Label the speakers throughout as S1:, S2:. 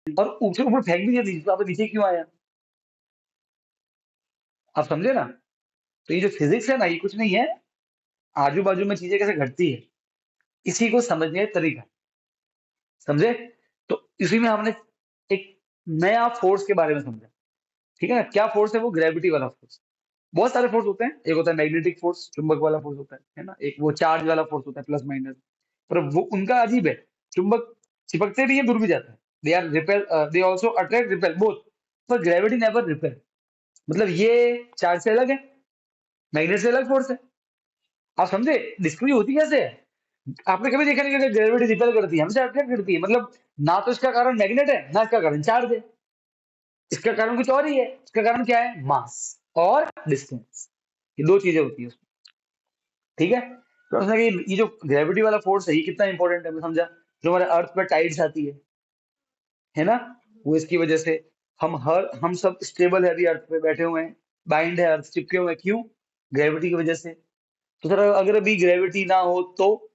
S1: और ऊपर ऊपर फेंक भी दिया नीचे, तो आप नीचे क्यों आया? आप समझे ना? तो ये जो फिजिक्स है ना, ये कुछ नहीं है, आजू बाजू में चीजें कैसे घटती है, इसी को समझने का तरीका, समझे? तो इसी में हमने एक नया फोर्स के बारे में समझा, ठीक है ना? क्या फोर्स है वो? ग्रेविटी वाला फोर्स। बहुत सारे फोर्स होते हैं, एक होता है मैग्नेटिक फोर्स, चुंबक वाला फोर्स होता है ना? एक वो चार्ज वाला फोर्स होता है, प्लस माइनस। पर वो उनका अजीब है, चुंबक चिपकते भी है, दूर भी जाता है, they are repel, they also attract repel both, पर ग्रेविटी नेवर रिपेल। मतलब ये चार्ज से अलग है, मैग्नेट से अलग फोर्स है। आप समझे डिस्कवरी होती कैसे है? आपने कभी देखा नहीं कि ग्रेविटी रिपेल करती है, हमेशा अट्रैक्ट करती है, मतलब ना तो इसका कारण मैग्नेट है, ना इसका कारण चार्ज है, इसका कारण कुछ और ही है। इसका कारण क्या है? मास और डिस्टेंस, ये दो चीजें होती है उसमें, ठीक है? तो उसने कि ये जो ग्रेविटी वाला फोर्स है, ये कितना इंपॉर्टेंट है, मैं समझा। जो हमारे अर्थ पर टाइड्स आती है ना, वो इसकी वजह से हम सब स्टेबल है, अभी अर्थ पे बैठे हुए हैं, बाइंड है, अर्थ चिपके हुए हैं, क्यों? ग्रेविटी की वजह से। तो सर अगर अभी ग्रेविटी ना हो तो,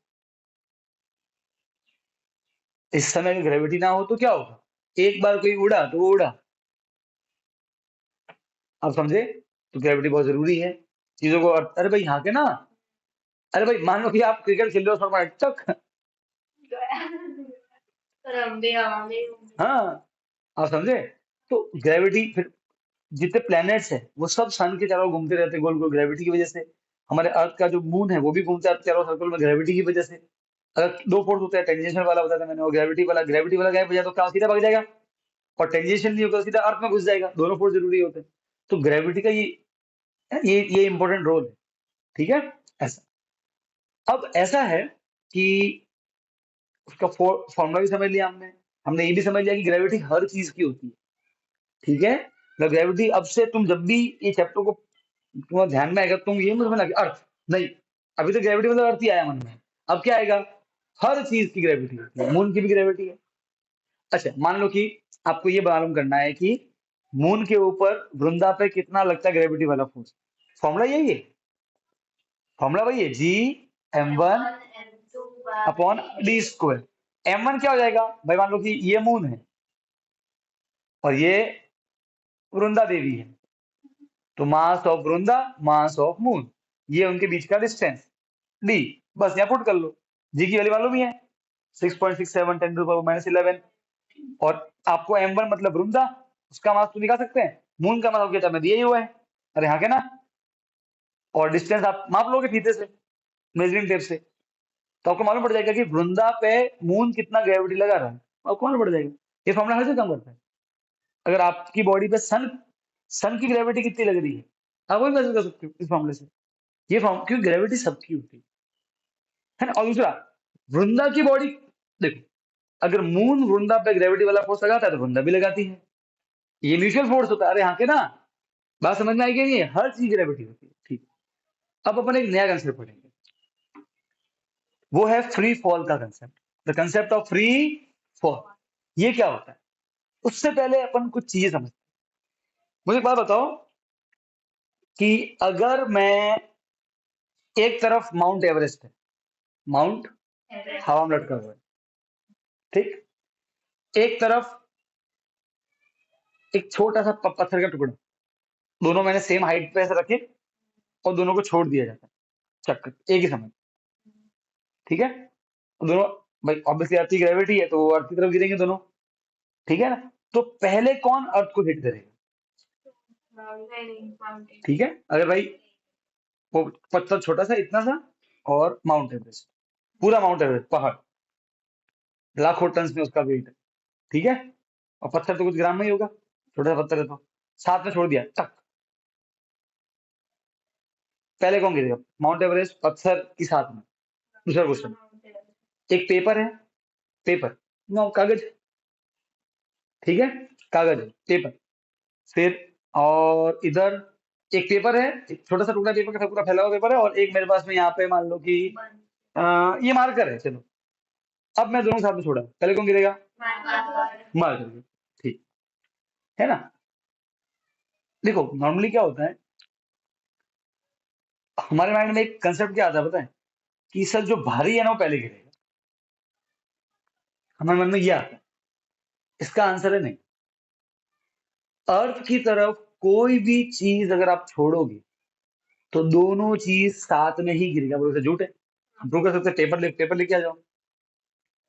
S1: इस समय ग्रेविटी ना हो तो क्या होगा? एक बार कोई उड़ा तो वो उड़ा, आप समझे? तो ग्रेविटी बहुत जरूरी है चीजों को। अरे भाई यहाँ के ना, अरे भाई मान लो कि आप क्रिकेट खेल रहे हो फॉर्मेट तक, हाँ, आप समझे? तो ग्रेविटी फिर, जितने प्लैनेट्स हैं वो सब सन के चारों घूमते रहते हैं गोल गोल, ग्रेविटी की वजह से। हमारे अर्थ का जो मून है वो भी घूमता है चारों सर्कल में, ग्रेविटी की वजह से। अगर दो फोर्स होता है, टेंजेंशियल वाला बताया था मैंने, और ग्रेविटी वाला गायब हो जाए तो क्या सीधा भाग जाएगा, और टेंजेंशियल नहीं होगा सीधा अर्थ में घुस जाएगा। दोनों फोर्स जरूरी होते हैं। तो ग्रेविटी का ये इंपॉर्टेंट रोल है, ठीक है? ऐसा। अब ऐसा है कि उसका फॉर्मूला भी समझ लिया हमने। हमने ये भी समझ लिया कि ग्रेविटी हर चीज की होती है, ठीक है? मतलब ग्रेविटी, अब से तुम जब भी ये चैप्टर को तुम्हारे ध्यान में आएगा, तुम ये मत समझना कि अर्थ नहीं, अभी तो ग्रेविटी मतलब अर्थ ही आया मन में, अब क्या आएगा? हर चीज की ग्रेविटी होती है, मून की भी ग्रेविटी है। अच्छा मान लो कि आपको ये मालूम करना है कि मून के ऊपर वृंदा पे कितना लगता है ग्रेविटी वाला फोर्स। फॉर्मूला यही है, फॉर्मूला वही है, G m1/d²। m1 क्या हो जाएगा भाई? मान लो कि ये मून है और ये वृंदा देवी है, तो mass of Vrinda, mass of moon, ये उनके बीच का डिस्टेंस डी। बस यहाँ पुट कर लो, जी की वैल्यू मालूम ही है, 6.67 10⁻11। और आपको m1 मतलब वृंदा, उसका मास तो निकाल सकते हैं, मून का मास क्या दिया ही हुआ है, अरे यहाँ के ना। और डिस्टेंस आप माप लोगे फीते से, मेजरिंग टेप से, तो आपको मालूम पड़ जाएगा कि वृंदा पे मून कितना ग्रेविटी लगा रहा है, आपको मालूम पड़ जाएगा। ये फॉर्मूला हर जगह काम करता है। अगर आपकी बॉडी पे सन सन की ग्रेविटी कितनी लग रही है, आप वही मेजर कर सकते हो इस फॉर्मूले से। ये फॉर्म, क्योंकि ग्रेविटी सबकी होती है ना। और दूसरा, वृंदा की बॉडी, देखो, अगर मून वृंदा पे ग्रेविटी वाला फोर्स लगाता है तो वृंदा भी लगाती है, ये म्यूचुअल फोर्स होता है। अरे यहाँ के ना, बात समझ में आएगी नहीं? हर चीज ग्रेविटी होती है, ठीक। अब अपन एक नया कंसेप्ट पढ़ेंगे, वो है फ्री फॉल का concept, the concept of free fall. ये क्या होता है? उससे पहले अपन कुछ चीजें समझते हैं। मुझे एक बात बताओ कि अगर मैं, एक तरफ माउंट एवरेस्ट है, माउंट हवा में लटका हुआ है, ठीक, एक तरफ एक छोटा सा पत्थर का टुकड़ा, दोनों मैंने सेम हाइट पे ऐसे रखे और दोनों को छोड़ दिया जाता है चक्कर एक ही समय, ठीक है? और दोनों, भाई ऑब्वियसली अर्थ की ग्रेविटी है तो वो अर्थ की तरफ गिरेंगे दोनों, ठीक है ना? तो पहले कौन अर्थ को हिट करेगा? ठीक है, अगर भाई वो पत्थर छोटा सा इतना सा, और माउंट एवरेस्ट, पूरा माउंट एवरेस्ट पहाड़, लाखों टन में उसका वेट है, ठीक है? और पत्थर तो कुछ ग्राम में ही होगा, छोटा सा पत्थर है, तो साथ में छोड़ दिया टक, पहले कौन गिरेगा? माउंट एवरेस्ट पत्थर की साथ में। दूसरा क्वेश्चन, एक पेपर है, पेपर, नो कागज, ठीक है, कागज है, पेपर, फिर और इधर एक पेपर है, एक छोटा सा टुकड़ा पेपर का पूरा फैला हुआ पेपर है, और एक मेरे पास में यहाँ पे मान लो कि ये मार्कर है, चलो। अब मैं दोनों साथ में छोड़ा, पहले कौन गिरेगा? मार्कर, ठीक है ना? देखो नॉर्मली क्या होता है, हमारे माइंड में एक कंसेप्ट क्या आता है पता है, कि सर जो भारी है ना वो पहले गिरेगा, हमारे मन में ये आता है। इसका आंसर है नहीं। अर्थ की तरफ कोई भी चीज अगर आप छोड़ोगे तो दोनों चीज साथ में ही गिरेगा। बोलो झूठ है? हम प्रूव कर सकते हैं। पेपर लेके आ जाओ।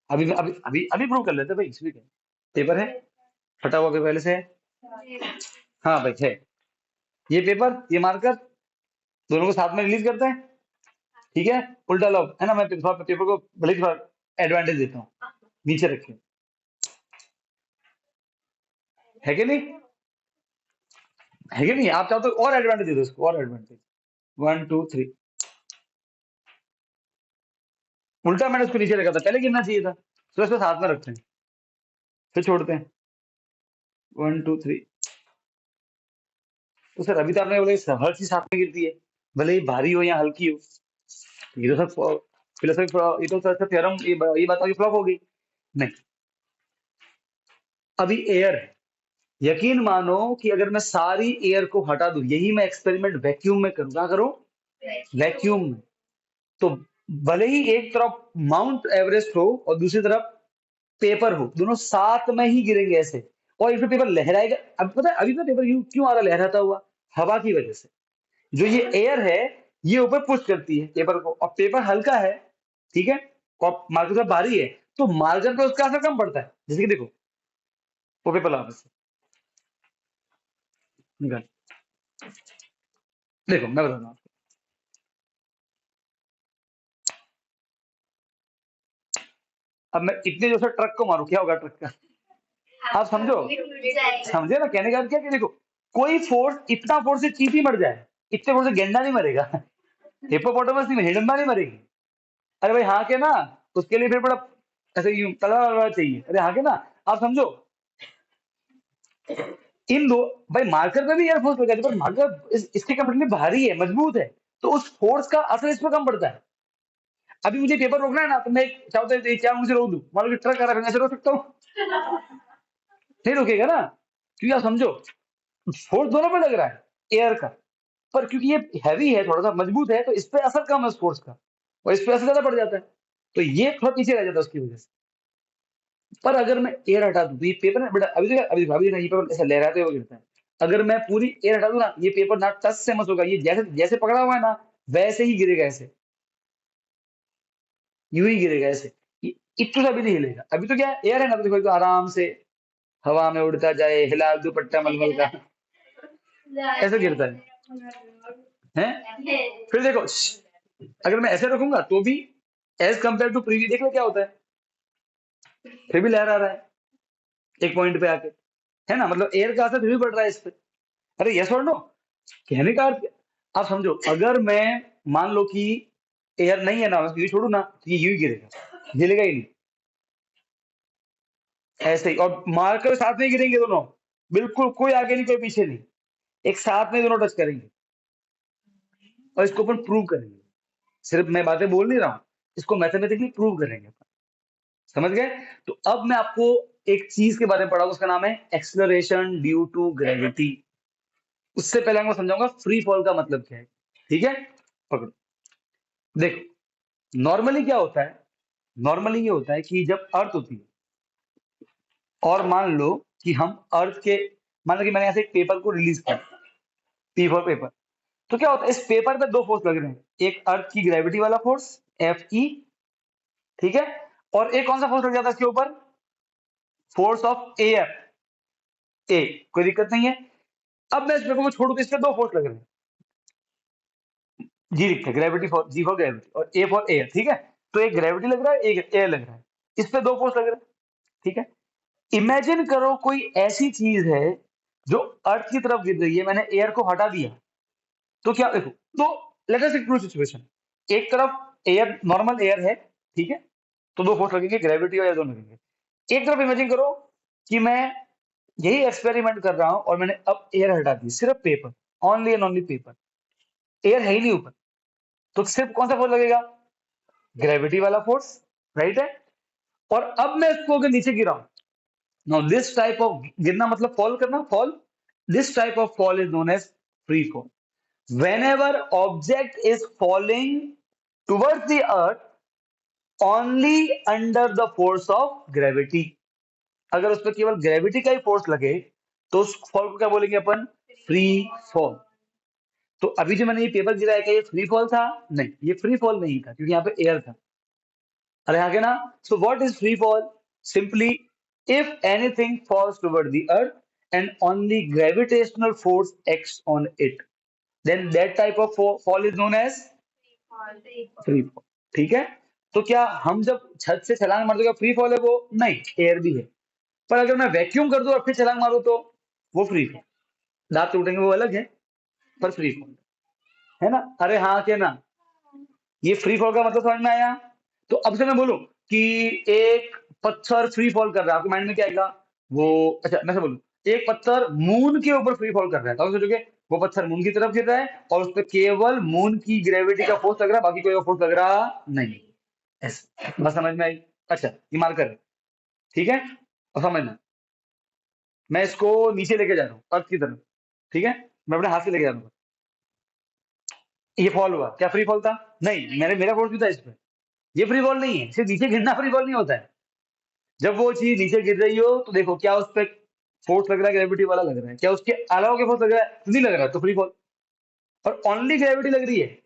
S1: अभी अभी अभी अभी प्रूव कर लेते हैं भाई, इसमें क्या है? पेपर है, फटा हुआ पेपर पहले से है। हाँ भाई है। ये पेपर, ये मार्कर, दोनों को साथ में रिलीज करते हैं। ठीक है, उल्टा लो है ना। मैं पेपर को भले ही थोड़ा एडवांटेज देता हूँ, नीचे रखिए। है कि नहीं? है कि नहीं? आप चाहो तो और एडवांटेज दे दो इसको, और एडवांटेज। 1 2 3। उल्टा मैंने उसको नीचे रखा था, पहले गिरना चाहिए था। तो इसको साथ में रखते हैं, फिर छोड़ते हैं। 1 2 3। तो सर अभी तो आपने बोला कि हर चीज साथ में गिरती है, भले ही भारी हो या हल्की हो। ये तो सर फिलोसफी, ये तो सर थ्योरम, ये बात अभी फ्लॉप हो गई। नहीं, अभी एयर है। यकीन मानो कि अगर मैं सारी एयर को हटा दूं, यही मैं एक्सपेरिमेंट वैक्यूम में करूं। क्या करूं? वैक्यूम में। तो भले ही एक तरफ माउंट एवरेस्ट हो और दूसरी तरफ पेपर हो, दोनों साथ में ही गिरेंगे ऐसे। और इसमें पेपर लहराएगा। अब पता है अभी तो पेपर क्यों आ रहा लहराता हुआ? हवा की वजह से। जो ये एयर है, ये ऊपर पुश करती है पेपर को, और पेपर हल्का है। ठीक है, और मार्कर साहब भारी है, तो मार्कर पे उसका असर कम पड़ता है। जैसे कि देखो, वो पेपर लाओ से निकाल। देखो मैं बताता हूँ। अब मैं इतने जोर से ट्रक को मारू, क्या होगा ट्रक का? आप समझो, समझे ना कहने का अर्थ क्या? कि देखो, कोई फोर्स, इतना फोर्स से चींटी मर जाए, इतने फोर्स से गेंडा नहीं मरेगा। हिप्पोपोटामस नहीं, हिडम्बा नहीं मरेगी। अरे भाई हाँ के ना, उसके लिए फिर बड़ा ऐसे यूं तलवार वलवार चाहिए। अरे हाँ के ना, आप समझो। इन दो, भाई मार्कर पे भी एयर फोर्स लगा है, पर मार्कर इसके कंपेरेटिवली भारी है, मजबूत है, तो उस फोर्स का असर इस पर कम पड़ता है। अभी मुझे पेपर रोकना है ना, तो मैं चाहता हूँ क्या मुझे रोक दूं? मान लो कि ट्रक आ रहा है, ऐसे रोक सकता हूँ? नहीं रोकेगा ना, क्योंकि आप समझो, फोर्स दोनों पे लग रहा है एयर का, पर क्योंकि ये हैवी है, थोड़ा सा मजबूत है, तो इस पे असर कम है उस फोर्स का, और इस पे असर ज्यादा पड़ जाता है। तो ये थोड़ा पीछे रह जाता है उसकी वजह से। पर अगर मैं एयर हटा दूं, तो ये पेपर ना बेटा, अभी देखा, ये पेपर ऐसा लहराते हुए गिरता है। अगर मैं पूरी एयर हटा दूं ना, ये पेपर ना टच से मस होगा, ये जैसे जैसे पकड़ा हुआ है ना, वैसे ही गिरेगा ऐसे। यूं ही गिरेगा ऐसे। ये इतना सा भी नहीं हिलेगा। अभी तो क्या है, एयर है ना, तो देखो, तो आराम से हवा में उड़ता जाए, हिला दुपट्टा मलमल का, ऐसे गिरता है। फिर देखो, अगर मैं ऐसे रखूंगा तो भी एज कंपेयर टू प्रीवियस, देख लो क्या होता है, फिर भी लहरा रहा है एक पॉइंट पे आके। है ना, मतलब एयर का असर फिर भी पड़ रहा है इस पे। अरे यस और नो, कहने का अर्थ, आप समझो, अगर मैं मान लो कि एयर नहीं है ना, मैं ये छोड़ू ना, तो ये यूं ही गिरेगा, गिरेगा ही नहीं। ऐसे ही, और मार्कर साथ में गिरेंगे दोनों, बिल्कुल कोई आगे नहीं कोई पीछे नहीं, एक साथ में दोनों टच करेंगे। और इसको अपन प्रूव करेंगे। सिर्फ मैं बातें बोल नहीं रहा हूं, इसको मैथमेटिकली प्रूव करेंगे। समझ गए? तो अब मैं आपको एक चीज के बारे में पढ़ाऊंगा, उसका नाम है एक्सलरेशन ड्यू टू ग्रेविटी। उससे पहले मैं समझाऊंगा फ्री फॉल का मतलब क्या है। ठीक है, पकड़ो। देखो, नॉर्मली क्या होता है, नॉर्मली ये होता है कि जब अर्थ होती है, और मान लो कि हम अर्थ के, मान लो कि मैंने ऐसे एक पेपर को रिलीज किया, पी फॉर पेपर, तो क्या होता है, इस पेपर पे दो फोर्स लग रहे हैं, एक अर्थ की ग्रेविटी वाला फोर्स एफ ई, ठीक है, और एक कौन सा फोर्स लग जाता है इसके ऊपर? फोर्स ऑफ ए एफ, ए, कोई दिक्कत नहीं है। अब मैं इस पेपर को छोड़ू तो इस पे दो फोर्स लग रहे हैं, जी लिखते हैं, gravity for, G for gravity, और ए फॉर एयर। ठीक है, तो एक ग्रेविटी लग रहा है, एक एयर लग रहा है, इस पे दो फोर्स लग रहे हैं। ठीक है, इमेजिन करो कोई ऐसी चीज है जो अर्थ की तरफ गिर रही है, मैंने एयर को हटा दिया, तो क्या देखो, तो let us take two situation, एक तरफ एयर, नॉर्मल एयर है, ठीक है, तो दो फोर्स लगेंगे, ग्रेविटी और एयर दोनों लगेंगे। एक तरफ इमेजिन करो कि मैं यही एक्सपेरिमेंट कर रहा हूं, और मैंने अब एयर हटा दी, सिर्फ paper, only and only paper, air है ही नहीं ऊपर, तो सिर्फ कौन सा फोर्स लगेगा? ग्रेविटी वाला फोर्स, राइट है। और अब मैं इसको अगर नीचे गिराऊं, नाउ दिस टाइप ऑफ गिरना मतलब फॉल करना, fall, this type of fall is known as free fall. whenever object is falling towards the earth only under the force of gravity, अगर उस पर केवल ग्रेविटी का ही फोर्स लगे तो उस फॉल को क्या बोलेंगे अपन? Free fall. तो अभी जो मैंने ये पेपर गिराया, क्या ये फ्री फॉल था? नहीं, ये फ्री फॉल नहीं था, क्योंकि यहाँ पे एयर था। अरे आगे ना, so what is free fall? Simply, if anything falls toward the earth and only gravitational force acts on it, then that type of fall is known as free fall. ठीक है? तो क्या हम जब छत से छलांग मारते क्या फ्री फॉल है वो? नहीं, एयर भी है। पर अगर मैं वैक्यूम कर दूं और फिर छलांग मारूं तो वो फ्री फॉल। दांत टूटेंगे वो अलग है, पर फ्री फॉल है ना? अरे हाँ क्या ना, ये फ्री फॉल का मतलब समझ में आया? तो अब से मैं बोलूं कि एक पत्थर फ्री फॉल कर रहा है, आपके माइंड में क्या आएगा? वो, अच्छा मैं से बोलूं, एक पत्थर मून के ऊपर फ्री फॉल कर रहा है, तो आप सोचोगे वो पत्थर मून की तरफ गिर रहा है और उस पर केवल मून की ग्रेविटी का फोर्स लग रहा है, बाकी कोई और फोर्स लग रहा नहीं। ऐसे बस समझ में आई? अच्छा, ये मार्कर है, ठीक है? और समझना, मैं इसको नीचे लेके जा रहा हूँ अर्थ की तरफ, ठीक है? मैं अपने हाथ से लेके जा रहा हूँ। ये फॉल हुआ, क्या फ्री फॉल था? नहीं, मेरा फोर्स भी था इस पे। ये फ्री फॉल नहीं है, सिर्फ नीचे गिरना फ्री फॉल नहीं होता है। जब वो चीज नीचे गिर रही हो तो देखो क्या उस पर फोर्स लग रहा है, ग्रेविटी वाला लग रहा है, क्या उसके अलावा के फोर्स लग रहा है? नहीं लग रहा है, तो फ्री फॉल। और ओनली ग्रेविटी लग रही है,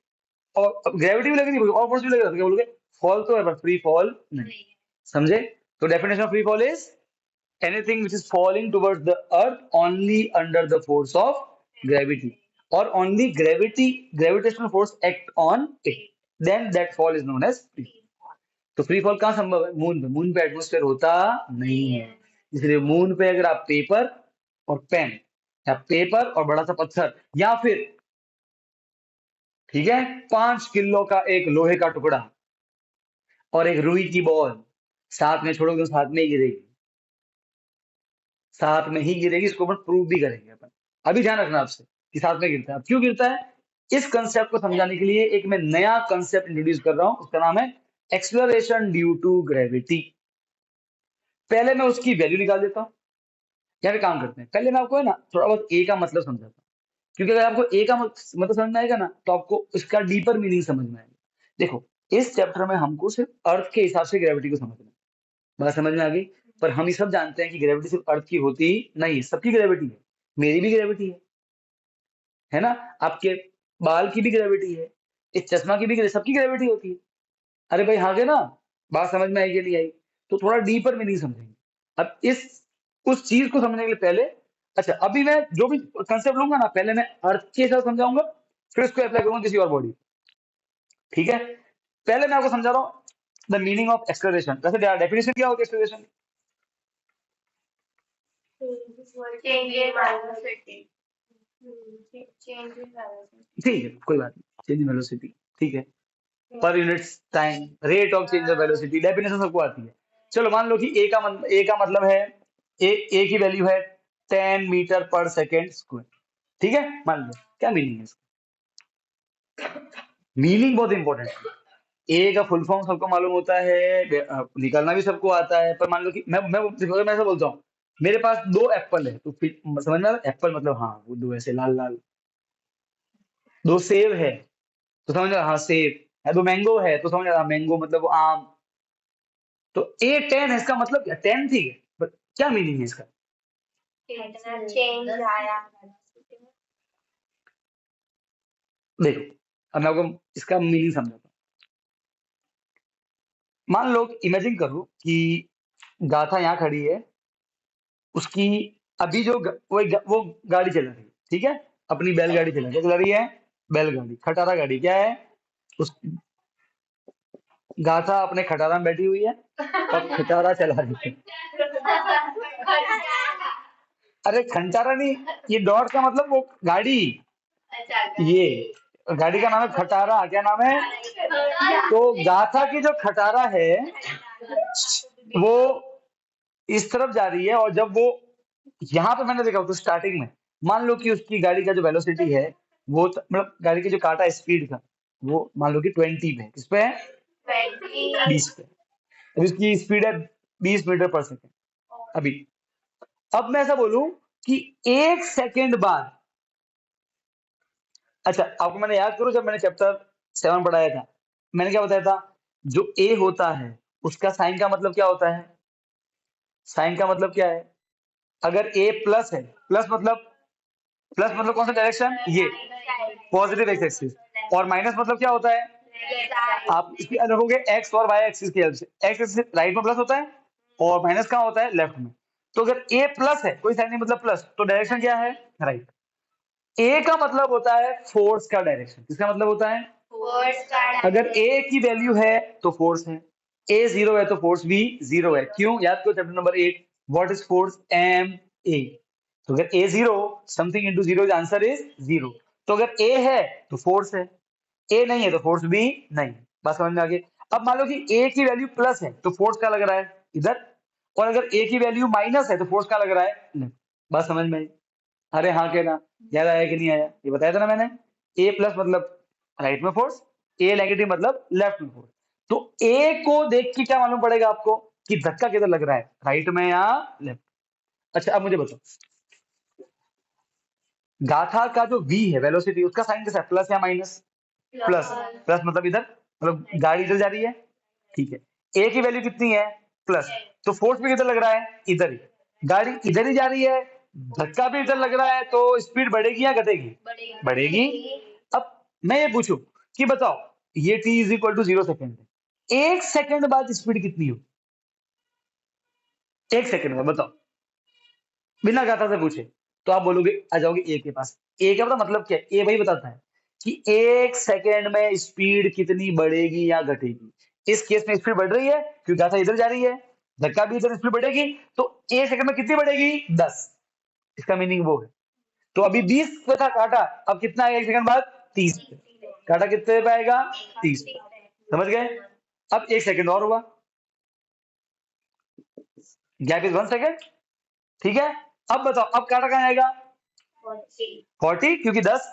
S1: और ग्रेविटी भी लग रही है और फोर्स भी लग रहा है, तो क्या बोलोगे? फॉल तो है पर फ्री फॉल नहीं। समझे? तो definition of free fall is anything which is falling towards the earth only under the force of gravity, or only gravitational force act on it, then that fall is known as free fall. तो free fall कहाँ संभव है? Moon पे। Moon पे atmosphere होता नहीं है, इसलिए मून पे अगर आप पेपर और पेन, या पेपर और बड़ा सा पत्थर, या फिर ठीक है 5 किलो का एक लोहे का टुकड़ा और एक रुई की बॉल साथ में छोड़ोगे तो साथ में ही गिरेगी, साथ में ही गिरेगी। इसको अपन प्रूव भी करेंगे अपन। अभी ध्यान रखना आपसे कि साथ में गिरता है। अब क्यों गिरता है, इस कंसेप्ट को समझाने के लिए एक मैं नया कंसेप्ट इंट्रोड्यूस कर रहा हूं, उसका नाम है एक्सलरेशन ड्यू टू ग्रेविटी। पहले मैं उसकी वैल्यू निकाल देता हूं, या फिर काम करते हैं, पहले मैं आपको है ना थोड़ा बहुत ए का मतलब समझाता हूँ, क्योंकि अगर आपको ए का मतलब समझ में आएगा ना तो आपको इसका डीपर मीनिंग समझ में आएगा। देखो, इस चैप्टर में हमको सिर्फ अर्थ के हिसाब से ग्रेविटी को समझना है, बात समझ में आ गई? पर हम ये सब जानते हैं कि ग्रेविटी सिर्फ अर्थ की होती नहीं है, सबकी ग्रेविटी है, मेरी भी ग्रेविटी है ना? आपके बाल की भी ग्रेविटी है, इस चश्मा की भी, सबकी ग्रेविटी होती है। अरे भाई हाँ के ना, बात समझ में आई कि नहीं आई? तो थोड़ा डीपर मीनिंग समझेंगे। अब इस उस चीज को समझने के लिए पहले, अच्छा अभी मैं जो भी कंसेप्ट लूंगा ना, पहले मैं अर्थ के साथ समझाऊंगा, फिर उसको अप्लाई करूंगा किसी और बॉडी। ठीक है? पहले मैं आपको समझा रहा हूँ द मीनिंग ऑफ एक्सलरेशन। वैसे डेफिनेशन क्या होती है एक्सलरेशन? ठीक है, कोई बात नहीं, चेंज इन वेलोसिटी, ठीक है, per unit time, rate of change of velocity, definition सबको आती है। चलो मान लो कि ए का मतलब है, ए की वैल्यू है 10 मीटर पर सेकेंड स्क्वायर। ठीक है, मान लो क्या मीनिंग है इसका? मीनिंग बहुत इंपॉर्टेंट है। ए का फुल फॉर्म सबको मालूम होता है, निकालना भी सबको आता है, पर मान लो कि मैं ऐसा बोलता हूँ, मेरे पास 2 एप्पल है, तो फिर समझ में आ रहा है? एप्पल मतलब हाँ वो दो ऐसे लाल लाल। 2 सेब है तो समझ रहा, हाँ सेब है। 2 मैंगो है तो समझ रहा, मैंगो मतलब वो आम। तो A10 है, इसका मतलब क्या? 10 थी, बट क्या मीनिंग है इसका? देखो, अब मैं आपको इसका मीनिंग समझाता हूँ। मान लो, इमेजिन करो कि गाथा यहाँ खड़ी है, उसकी अभी जो वो गाड़ी चला रही है, ठीक है, अपनी बैलगाड़ी चला रही है, क्या चला रही है? बैलगाड़ी, खटारा गाड़ी क्या है? उस गाथा अपने खटारा में बैठी हुई है और खटारा चला रही है। अरे खंटारा नहीं, ये डॉट का मतलब वो गाड़ी, ये गाड़ी का नाम है खटारा। क्या नाम है? तो गाथा की जो खटारा है वो इस तरफ जा रही है, और जब वो यहाँ पे मैंने देखा तो स्टार्टिंग में मान लो कि उसकी गाड़ी का जो वेलोसिटी है वो मतलब गाड़ी की जो काटा स्पीड का, वो मान लो कि 20 पे, किस पे है? 20 पे। अब इसकी स्पीड है 20 मीटर पर सेकेंड। अभी अब मैं ऐसा बोलूं कि 1 सेकेंड बाद, अच्छा आपको मैंने याद करो जब मैंने चैप्टर 7 पढ़ाया था, मैंने क्या बताया था? जो ए होता है उसका साइन का मतलब क्या होता है? साइन का मतलब क्या है? अगर ए प्लस है, प्लस मतलब कौन सा डायरेक्शन? ये पॉजिटिव एक्स एक्सिस। और माइनस मतलब क्या होता है? आप इसकी रखोगे एक्स और वाई एक्सिस की हेल्प से। एक्स एक्सिस राइट में प्लस होता है और माइनस कहाँ होता है? लेफ्ट में। तो अगर ए प्लस है, कोई साइन नहीं मतलब प्लस, तो डायरेक्शन क्या है? राइट। ए का मतलब होता है फोर्स का डायरेक्शन। किसका मतलब होता है? फोर्स का। अगर ए की वैल्यू है तो फोर्स है, ए जीरो है तो फोर्स भी जीरो है। क्यों? याद करो chapter number 8, what is force? M A. तो अगर A zero, something into zero, answer is zero. तो अगर ए है तो फोर्स है, ए नहीं है तो फोर्स भी नहीं। बात समझ में आ गई? अब मान लो कि ए की वैल्यू प्लस है तो फोर्स क्या लग रहा है? इधर। और अगर ए की वैल्यू माइनस है तो फोर्स क्या लग रहा है? लेफ्ट। बात समझ में आई? अरे हाँ कहना। याद आया कि नहीं आया? ये बताया था ना मैंने। ए प्लस मतलब राइट में फोर्स, ए नेगेटिव मतलब लेफ्ट में फोर्स। तो ए को देख के क्या मालूम पड़ेगा आपको कि धक्का किधर लग रहा है, राइट में या लेफ्ट? अच्छा अब मुझे बताओ, गाथा का जो v है, वेलोसिटी, उसका साइन कैसा है? प्लस या माइनस? प्लस। प्लस मतलब इधर, मतलब गाड़ी इधर जा रही है। ठीक है। ए की वैल्यू कितनी है? प्लस। तो फोर्स भी किधर लग रहा है? इधर ही। गाड़ी इधर ही जा रही है, धक्का भी इधर लग रहा है, तो स्पीड बढ़ेगी या घटेगी? बढ़ेगी। अब मैं ये पूछूं कि बताओ, ये t is equal to 0 second है, 1 सेकेंड बाद स्पीड कितनी हो? 1 सेकेंड में बताओ, बिना गाथा से पूछे। तो आप बोलोगे, आ जाओगे ए के पास। ए का मतलब क्या है? ए वही बताता है कि 1 सेकेंड में स्पीड कितनी बढ़ेगी या घटेगी। इस केस में स्पीड बढ़ रही है क्योंकि गाथा इधर जा रही है, धक्का भी इधर, स्पीड बढ़ेगी। तो 1 सेकेंड में कितनी बढ़ेगी? 10। इसका मीनिंग वो है। तो अभी 20 पे था काटा, अब कितना आएगा 1 सेकेंड बाद? 30 पे। काटा कितने पे आएगा? 30 पे। समझ गए? अब 1 सेकेंड और हुआ, गैप इज 1 सेकेंड। ठीक है। अब बताओ, अब काटा कहाँ आएगा? 40, क्योंकि 10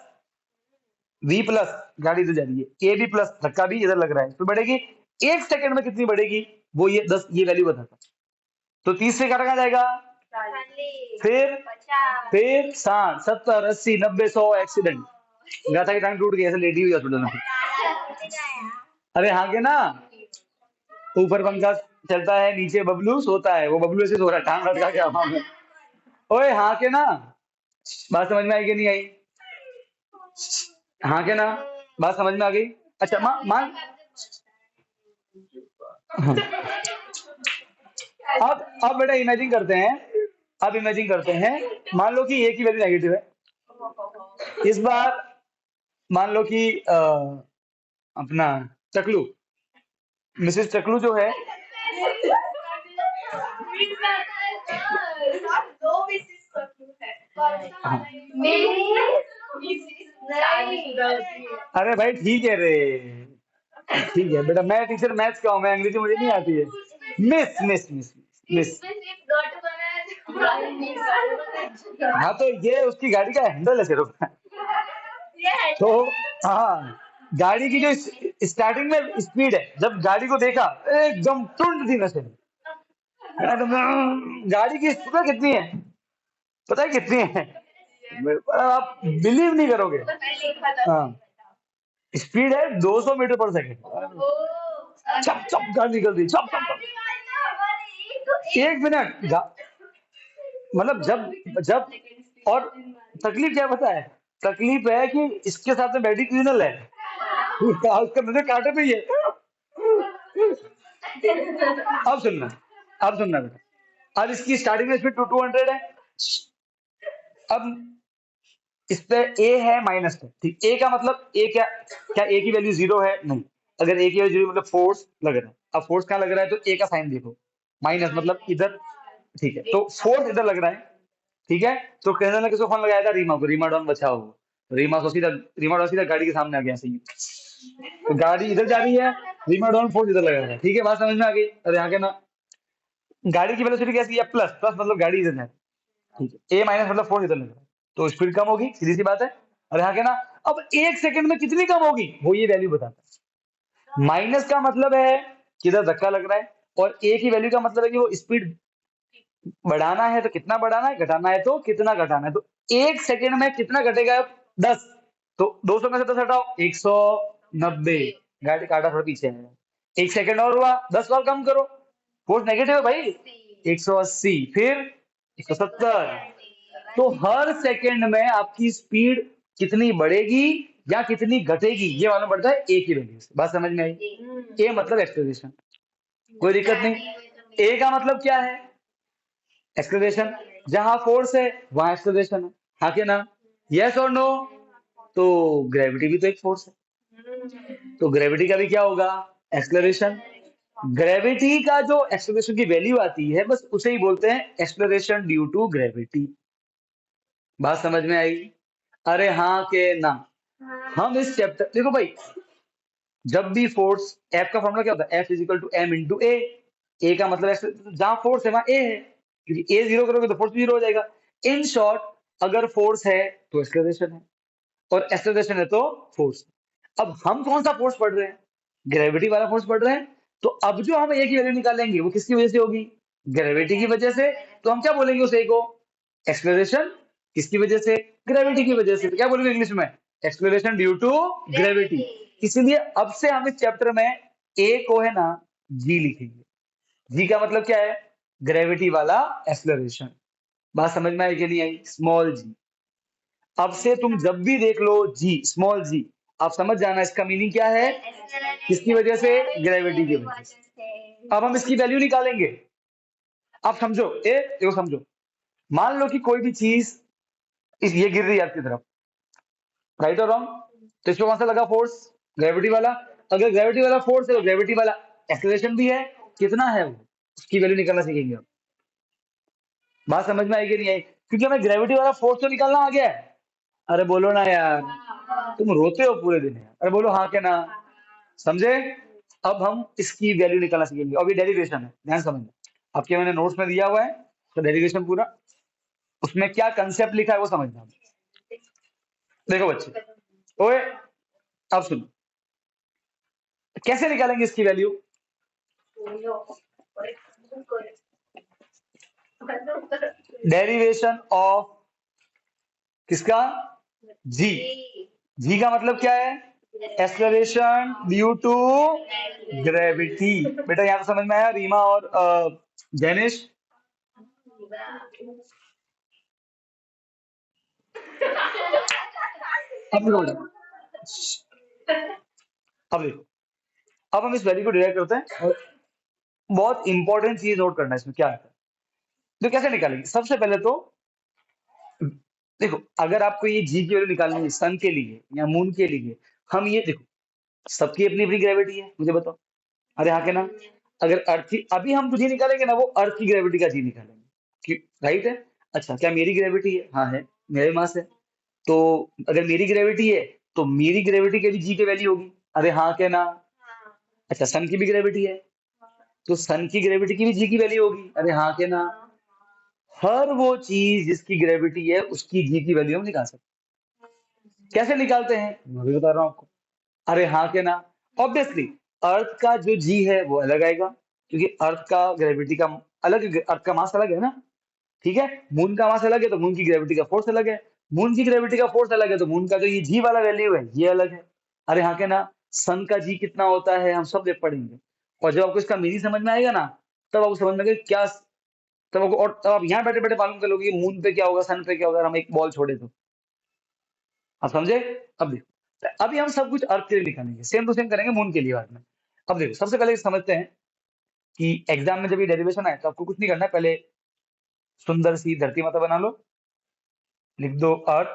S1: v प्लस, गाड़ी इधर जा रही है, ए बी प्लस, धक्का भी इधर लग रहा है, तो बढ़ेगी। 1 सेकेंड में कितनी बढ़ेगी? वो ये 10, ये वैल्यू बताता। तो 30 से काटा कहाँ जाएगा? फिर 60, 70, 80, 90, 100। एक्सीडेंट, गाथा की टांग टूट गई, ऐसे लेटी हुई हॉस्पिटल में। अरे हाँ के ना, ऊपर पंखा चलता है, नीचे बबलू सोता है, वो बबलू ऐसे सो रहा है टांग लटका के हवा में। ओए हाँ के ना, बात समझ में आई कि नहीं आई? हाँ के ना, बात समझ में आ गई? अच्छा मान अब बेटा इमेजिन करते हैं, अब इमेजिन करते हैं, मान लो कि ए की वैल्यू नेगेटिव है। इस बार मान लो कि अपना चकलू, मिसेस चकलू जो है, हाँ। अरे भाई ठीक है रे, ठीक है बेटा, मैं टीचर मैथ्स का हूँ, मैं अंग्रेजी मुझे नहीं आती है। Miss miss miss miss. हाँ तो ये उसकी गाड़ी का हैंडल है सिर्फ। तो हाँ, गाड़ी की जो स्टार्टिंग में स्पीड है, जब गाड़ी को देखा एकदम टुंड थी नशे में। गाड़ी की स्पीड कितनी है? पता है कितनी है? आप बिलीव नहीं करोगे। हाँ, स्पीड है 200 मीटर पर सेकेंड। चप चप गाड़ी निकल रही, चप चप चप। 1 मिनट मतलब जब जब और तकलीफ क्या पता है? तकलीफ है कि इसके साथ में बैटरी क्रिमिनल है, उसका नजर कांटे पे ही है। अब सुनना, अब सुनना बेटा, अब इसकी स्टार्टिंग में स्पीड 200 है। अब इस पे ए है माइनस में, ठीक। ए का मतलब ए क्या, क्या ए की वैल्यू 0 है? नहीं। अगर ए की वैल्यू 0 मतलब फोर्स लग रहा है। अब फोर्स कहाँ लग रहा है? तो ए का साइन देखो, माइनस मतलब इधर। ठीक है, तो फोर्स इधर लग रहा है। ठीक है। तो कहने ने किसको फोन लगाया था? रीमा को। रीमा डॉन बचाओ। रीमा सीधा गाड़ी के सामने आ गया सही। तो गाड़ी इधर जा रही है, रीमा डॉन फोर्स इधर लगा रहा है। ठीक है, बात समझ में आ गई? अरे आगे ना, गाड़ी की वेलोसिटी कैसी है? प्लस। प्लस मतलब गाड़ी इधर है। ठीक है, ए माइनस मतलब फोर्स इधर लग रहा है, तो स्पीड कम होगी, सीधी सी बात है। अरे आगे ना, अब 1 सेकेंड में कितनी कम होगी वो ये वैल्यू बताता है। माइनस का मतलब है किधर धक्का लग रहा है, और ए की वैल्यू का मतलब है कि वो स्पीड बढ़ाना है तो कितना बढ़ाना है, घटाना है तो कितना घटाना है। तो 1 सेकेंड में कितना घटेगा? 10। तो 200 में से 10 हटाओ, 190। गाड़ी काटा थोड़ा पीछे है, 1 सेकेंड और हुआ, 10 और कम करो। फोर्स नेगेटिव है भाई, 180, फिर 170। तो हर सेकंड में आपकी स्पीड कितनी बढ़ेगी या कितनी घटेगी ये मालूम पड़ता है ए की वैल्यू से। बात समझ में आई? ए मतलब एक्सेलरेशन, कोई दिक्कत नहीं। ए का मतलब क्या है? एक्सेलरेशन। जहां फोर्स है वहां एक्सेलरेशन है, हाँ के ना? यस और नो? तो ग्रेविटी भी तो एक फोर्स है, तो ग्रेविटी का भी क्या होगा? एक्सेलरेशन। ग्रेविटी का जो एक्सेलरेशन की वैल्यू आती है बस उसे ही बोलते हैं एक्सेलरेशन ड्यू टू ग्रेविटी। बात समझ में आई? अरे हाँ के ना? हम इस चैप्टर देखो भाई, जब भी फोर्स, एफ का फॉर्मूला क्या होता है? F is equal to M into A. A का मतलब जहां फोर्स है वहां ए है, क्योंकि ए जीरो करोगे तो फोर्स जीरो हो जाएगा। इन शॉर्ट, अगर फोर्स है तो एक्सेलरेशन है, और एक्सेलरेशन है तो फोर्स। अब हम कौन सा फोर्स पढ़ रहे हैं? ग्रेविटी वाला फोर्स पढ़ रहे हैं। तो अब जो हम ए की वैल्यू निकालेंगे वो किसकी वजह से होगी? ग्रेविटी की वजह से। तो हम क्या बोलेंगे उस ए को? एक्सेलरेशन। किसकी वजह से? ग्रेविटी की वजह से। तो क्या बोलेंगे इंग्लिश में? Acceleration due to gravity. इसीलिए अब से हम इस चैप्टर में ए को है ना जी लिखेंगे। जी का मतलब क्या है? ग्रेविटी वाला एक्सेलरेशन। बात समझ में आई कि नहीं आई? स्मॉल जी। अब से तुम जब भी देख लो जी, स्मॉल जी, आप समझ जाना इसका मीनिंग क्या है? किसकी वजह से? ग्रेविटी की वजह से। अब हम इसकी वैल्यू निकालेंगे। आप समझो, देखो समझो, मान लो कि कोई भी चीज ये गिर रही है आपकी तरफ, राइट और रॉन्ग? तो इसको कौन सा लगा फोर्स? ग्रेविटी वाला। अगर ग्रेविटी वाला फोर्स है तो ग्रेविटी वाला एक्सेलरेशन भी है। कितना है वो? उसकी वैल्यू निकालना सीखेंगे हम। बात समझ में आएगी नहीं आई? क्योंकि हमें ग्रेविटी वाला फोर्स तो निकालना आ गया है। अरे बोलो ना यार, तुम रोते हो पूरे दिन यार। अरे बोलो हाँ के ना? समझे? अब हम इसकी वैल्यू निकालना सीखेंगे। अब ये डेरिवेशन है, ध्यान समझना। आपके मैंने नोट्स में दिया हुआ है तो डेरिवेशन पूरा, उसमें क्या कंसेप्ट लिखा है वो समझना। देखो बच्चे, ओए अब सुनो, कैसे निकालेंगे इसकी वैल्यू? डेरिवेशन ऑफ किसका? जी। जी का मतलब क्या है? Acceleration due to gravity. बेटा यहाँ तो समझ में आया रीमा और जैनिश? अब देखो, अब देखो, अब हम इस वैल्यू को डिराइव करते हैं और बहुत इंपॉर्टेंट चीज नोट करना है इसमें क्या है। तो कैसे निकालेंगे? सबसे पहले तो देखो, अगर आपको ये जी की वैल्यू निकालनी है सन के लिए या मून के लिए, हम ये देखो, सबकी अपनी अपनी ग्रेविटी है, मुझे बताओ। अरे हाँ के ना? अगर अर्थ की अभी हम जी निकालेंगे ना, वो अर्थ की ग्रेविटी का जी निकालेंगे, राइट है? अच्छा, क्या मेरी ग्रेविटी है? हाँ है, मेरे मास है। तो अगर मेरी ग्रेविटी है तो मेरी ग्रेविटी के भी जी की वैल्यू होगी। अरे हाँ के ना? अच्छा, सन की भी ग्रेविटी है तो सन की ग्रेविटी की भी जी की वैल्यू होगी। अरे हाँ के ना? हर वो चीज जिसकी ग्रेविटी है उसकी जी की वैल्यू हम निकाल सकते हैं। कैसे निकालते हैं मैं भी बता रहा हूँ आपको। अरे हाँ के ना? ऑब्वियसली अर्थ का जो जी है वो अलग आएगा, क्योंकि अर्थ का ग्रेविटी का अलग, अर्थ का मास अलग है ना। ठीक है, मून का मास अलग है तो मून की ग्रेविटी का फोर्स अलग है। मून की ग्रेविटी का फोर्स अलग है तो मून का जो ये जी वाला वैल्यू है ये अलग है। अरे हाँ के ना? सन का जी कितना होता है हम सब देख पढ़ेंगे, और जब आपको इसका मीनिंग समझ में आएगा ना, तब आपको समझ में आएगा क्या, तब आपको, और तब आप यहाँ बैठे बैठे मालूम कर लोगे कि मून पे क्या होगा, सन पे क्या होगा, हम एक बॉल छोड़े तो। आप समझे? अब देखो, तो अभी हम सब कुछ अर्थ के लिए निकालेंगे, सेम टू सेम करेंगे मून के लिए बाद में। अब देखो, सबसे पहले समझते हैं कि एग्जाम में जब ये डेरिवेशन आए तो आपको कुछ नहीं करना है, पहले सुंदर सी धरती माता बना लो, लिख दो अर्थ।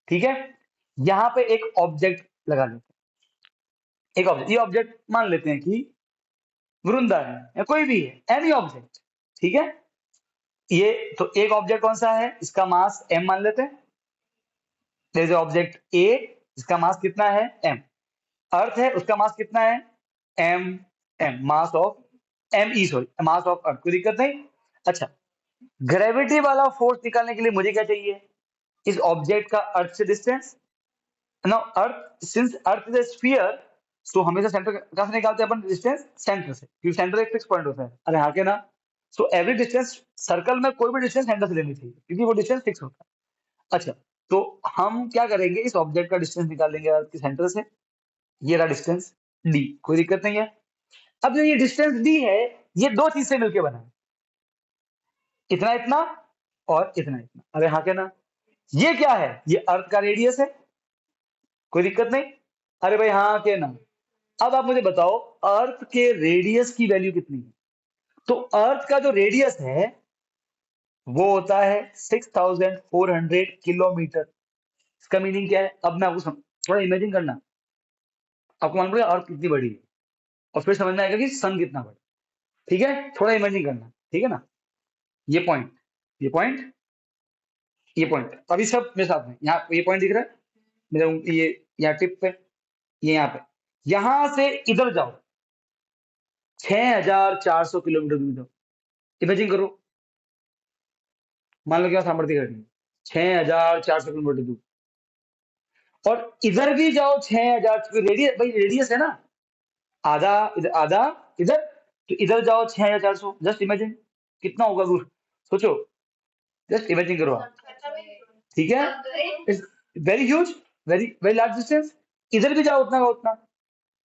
S1: ठीक है, यहाँ पे एक ऑब्जेक्ट लगा लेते हैं, एक ऑब्जेक्ट, ये ऑब्जेक्ट मान लेते हैं कि वृंदा है या कोई भी है, एनी ऑब्जेक्ट। ठीक है, ये तो एक ऑब्जेक्ट कौन सा है, इसका मास m मान लेते हैं। देयर इज ऑब्जेक्ट ए, इसका मास कितना है? m। अर्थ है, उसका मास कितना है? m। m mass of m E, sorry, mass of earth, कोई दिक्कत नहीं। अच्छा, ग्रेविटी वाला फोर्स निकालने के लिए मुझे क्या चाहिए? इस ऑब्जेक्ट का अर्थ से distance. Now earth, since earth is a sphere, so हमेशा सेंटर कहां से निकालते हैं अपन? डिस्टेंस सेंटर से, क्योंकि सेंटर एक फिक्स पॉइंट होता है। अरे हाँ के ना? सो एवरी डिस्टेंस, सर्कल में कोई भी डिस्टेंस सेंटर से लेनी चाहिए क्योंकि वो डिस्टेंस फिक्स होता है। अच्छा, तो हम क्या करेंगे, इस ऑब्जेक्ट का डिस्टेंस निकाल लेंगे अर्थ के सेंटर से। ये रहा डिस्टेंस डी, कोई दिक्कत नहीं है। अब जो ये डिस्टेंस डी है, ये दो चीज से मिलकर बना है। इतना इतना और इतना इतना। अरे हाँ क्या ना, ये क्या है, ये अर्थ का रेडियस है, कोई दिक्कत नहीं। अरे भाई हाँ क्या ना। अब आप मुझे बताओ अर्थ के रेडियस की वैल्यू कितनी है। तो अर्थ का जो रेडियस है वो होता है 6400 किलोमीटर। इसका मीनिंग क्या है, अब मैं आपको थोड़ा इमेजिन करना, आपको मालूम पड़ेगा अर्थ कितनी बड़ी है और फिर समझ में आएगा कि सन कितना बड़ा। ठीक है, थोड़ा इमेजिन करना, ठीक है ना। ये पॉइंट, ये पॉइंट, ये पॉइंट, अभी सब मेरे साथ में, यहाँ ये पॉइंट दिख रहा है मेरे ये यहाँ टिप पे, ये यहाँ पे, यहां से इधर जाओ 6400 किलोमीटर दूर जाओ। इमेजिन करो, मान लो क्या सामर्थ्य घटी 6400 किलोमीटर दूर, और इधर भी जाओ 6000, रेडियस भाई रेडियस है ना, आधा इधर आधा इधर, तो इधर जाओ 6400, जस्ट इमेजिन कितना होगा दूर, सोचो, जस्ट इमेजिन करो आप। ठीक है, it's very huge, very very large distance. इधर भी जाओ उतना का उतना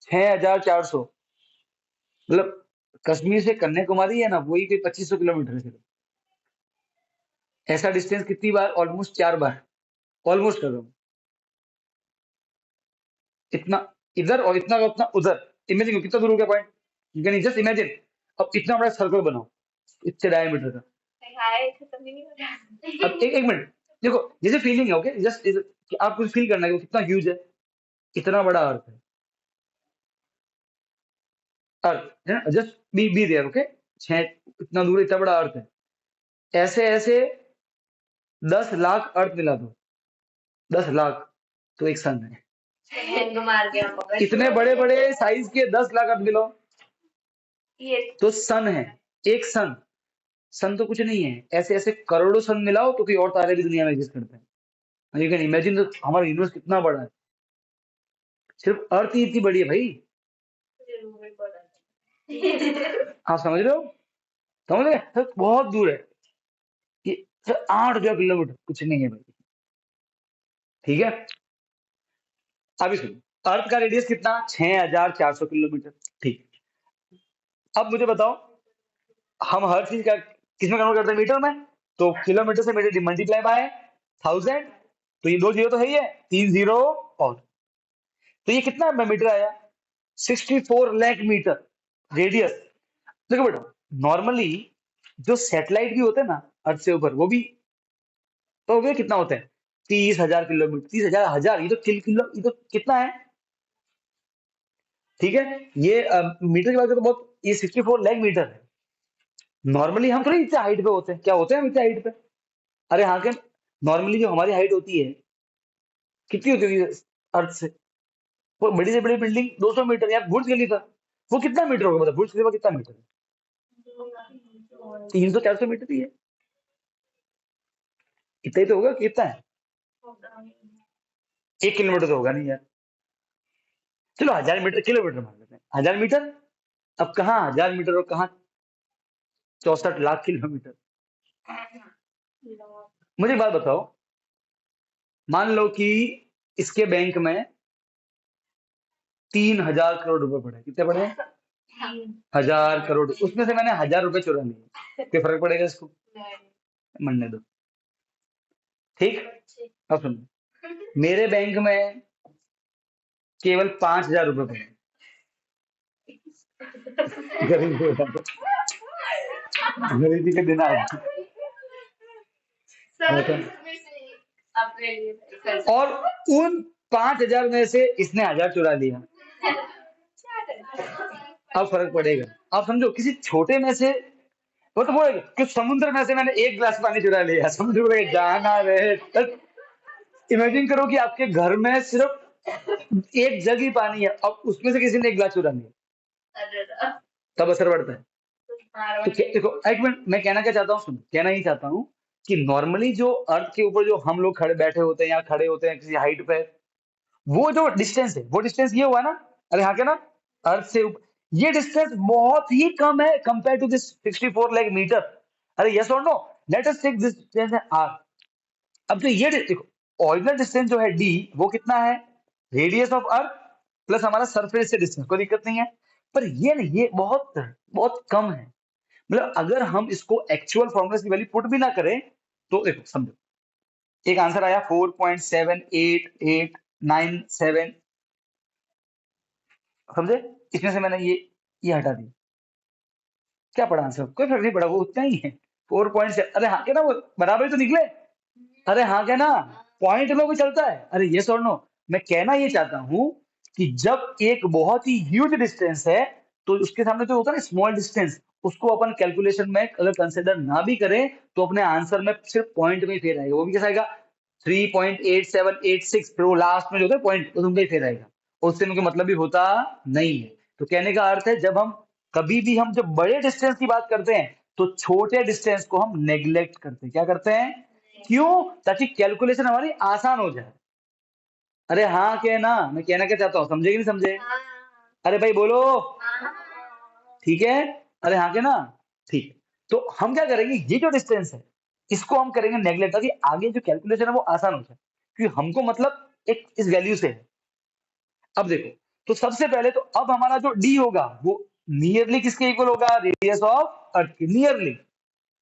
S1: 6400, मतलब कश्मीर से कन्याकुमारी है ना, वही कोई 2500 किलोमीटर है सिर्फ। ऐसा डिस्टेंस कितनी बार, ऑलमोस्ट 4 बार, ऑलमोस्ट कर रहा हूं। इतना इधर और इतना का उतना उधर, इमेजिन कितना दूर हो गया point, you can just imagine. अब इतना बड़ा सर्कल बनाओ इतने डायमीटर का। अब एक मिनट देखो, जैसे फीलिंग है, ओके, जस्ट आप कुछ फील करना है कि वो कितना ह्यूज है, इतना बड़ा अर्थ है, अर्थ है ना, जस्ट बी देयर, ओके, छह इतना दूर, इतना बड़ा अर्थ है। ऐसे ऐसे 10 लाख अर्थ मिला दो, 10 लाख, तो एक सन है। इतने बड़े बड़े साइज के 10 लाख अर्थ मिलो तो सन है, एक सन। सन तो कुछ नहीं है, ऐसे ऐसे करोड़ों सन मिलाओ तो कोई और तारे भी दुनिया में एग्जिस्ट करते हैं। यू कैन इमेजिन हमारा यूनिवर्स कितना बड़ा है, सिर्फ अर्थ ही इतनी बड़ी है भाई। आप समझ रहे हो, समझ रहे सर, बहुत दूर है ये सर, 8,000 किलोमीटर कुछ नहीं है भाई। ठीक है, अभी सुनो, अर्थ का रेडियस कितना, 6400 किलोमीटर। ठीक, अब मुझे बताओ हम हर चीज का किसमें कन्वर्ट करते हैं, मीटर में, तो किलोमीटर से मीटर मल्टीप्लाई बाय 1000, तो ये 2 जीरो तो है ही है, 3 जीरो, और तो ये कितना मीटर आया, 64 लाख मीटर रेडियस। देखो बेटा, नॉर्मली जो सैटेलाइट भी होते हैं ना अर्थ से ऊपर, वो भी तो वे कितना होते हैं, 30,000 किलोमीटर, 30,000 हजार, ये तो किलो, ये तो कितना है। ठीक है, ये मीटर की बात करें तो बहुत, ये 64 लाख मीटर है। नॉर्मली हम थोड़ी इतने हाइट पे होते हैं, क्या होते हैं हम इतने हाइट पे। अरे हाँ के, नॉर्मली जो हमारी हाइट होती है कितनी होती है अर्थ से, वो बड़ी से बड़ी बिल्डिंग 200 मीटर, या बुर्ज खलीफा, वो कितना मीटर होगा, मतलब बुर्ज खलीफा कितना मीटर है, 300-400 मीटर ही है, इतना ही तो होगा, कितना है, 1 किलोमीटर तो होगा नहीं यार, चलो 1000 मीटर, किलोमीटर मान लेते हैं 1000 मीटर। अब कहाँ 1000 मीटर और कहाँ 64 लाख किलोमीटर। मुझे एक बात बताओ, मान लो कि इसके बैंक में 3,000 करोड़ रुपए पड़े, कितने पड़े, 1,000 करोड़, उसमें से मैंने 1,000 रुपए चुरा लिए, क्या फर्क पड़ेगा इसको, मरने दो। ठीक, अब सुनो, मेरे बैंक में केवल 5,000 रुपए पड़े, गरीबी गरीबी के दिन आए, और उन 5,000 में से इसने 1,000 चुरा लिया, अब फर्क पड़ेगा। आप समझो, किसी छोटे में से, वो तो बोलेगा कि समुद्र में से मैंने 1 गिलास पानी चुरा लिया, समुद्र में जाना रहे। इमेजिन करो कि आपके घर में सिर्फ एक जग ही पानी है, अब उसमें से किसी ने 1 गिलास चुरा लिया, तब असर पड़ता है। तो देखो एक मिनट, मैं कहना क्या चाहता हूँ, सुन, कहना ही चाहता हूँ कि नॉर्मली जो अर्थ के ऊपर जो हम लोग खड़े बैठे होते हैं या खड़े होते हैं किसी हाइट पे, वो जो डिस्टेंस है, वो डिस्टेंस ये हुआ ना, अरे हाँ क्या ना, अर्थ से ये डिस्टेंस बहुत ही कम है compare to this 64 lakh metre. अरे यस और no, let us take this distance है आर। अब जो ये देखो, ओरिजिनल डिस्टेंस जो है डी, वो कितना है, रेडियस ऑफ अर्थ प्लस हमारा सरफेस से डिस्टेंस, कोई दिक्कत नहीं है, पर ये नहीं, ये बहुत बहुत कम है। मतलब अगर हम इसको एक्चुअल फॉर्मूला की वैल्यू पुट भी ना करें तो देखो समझो, एक आंसर आया 4.7887, समझे? इसमें से मैंने ये हटा दी, क्या पड़ा आंसर? कोई फर्क नहीं पड़ा, वो उतना ही है 4.7। अरे हाँ क्या ना, वो बराबर ही तो निकले। अरे हाँ क्या ना, पॉइंट में भी चलता है। अरे ये और नो, मैं कहना ये चाहता हूं कि जब एक बहुत ही ह्यूज डिस्टेंस है तो उसके सामने जो होता है ना स्मॉल डिस्टेंस, उसको अपन कैलकुलेशन में अगर कंसिडर ना भी करें तो अपने आंसर में सिर्फ पॉइंट में ही फेर आएगा। वो भी कैसा आएगा? 3.8786, फिर वो लास्ट में जो होता है पॉइंट, उनका ही फेर आएगा, उससे उनका मतलब भी होता नहीं है। तो कहने का अर्थ है, जब हम कभी भी हम जब बड़े डिस्टेंस की बात करते हैं तो छोटे डिस्टेंस को हम नेग्लेक्ट करते हैं। क्या करते हैं? क्यों? ताकि कैलकुलेशन हमारी आसान हो जाए। अरे हाँ क्या ना, मैं कहना क्या चाहता हूँ, समझे कि नहीं समझे? अरे भाई बोलो, ठीक है? अरे हाँ क्या ना, ठीक है। तो हम क्या करेंगे, ये जो डिस्टेंस है इसको हम करेंगे नेग्लेक्ट, ताकि आगे जो कैलकुलेशन है वो आसान हो जाए, क्योंकि हमको मतलब एक इस वैल्यू से है। अब देखो, तो सबसे पहले तो अब हमारा जो डी होगा वो नियरली किसके इक्वल होगा? रेडियस ऑफ अर्थ के नियरली।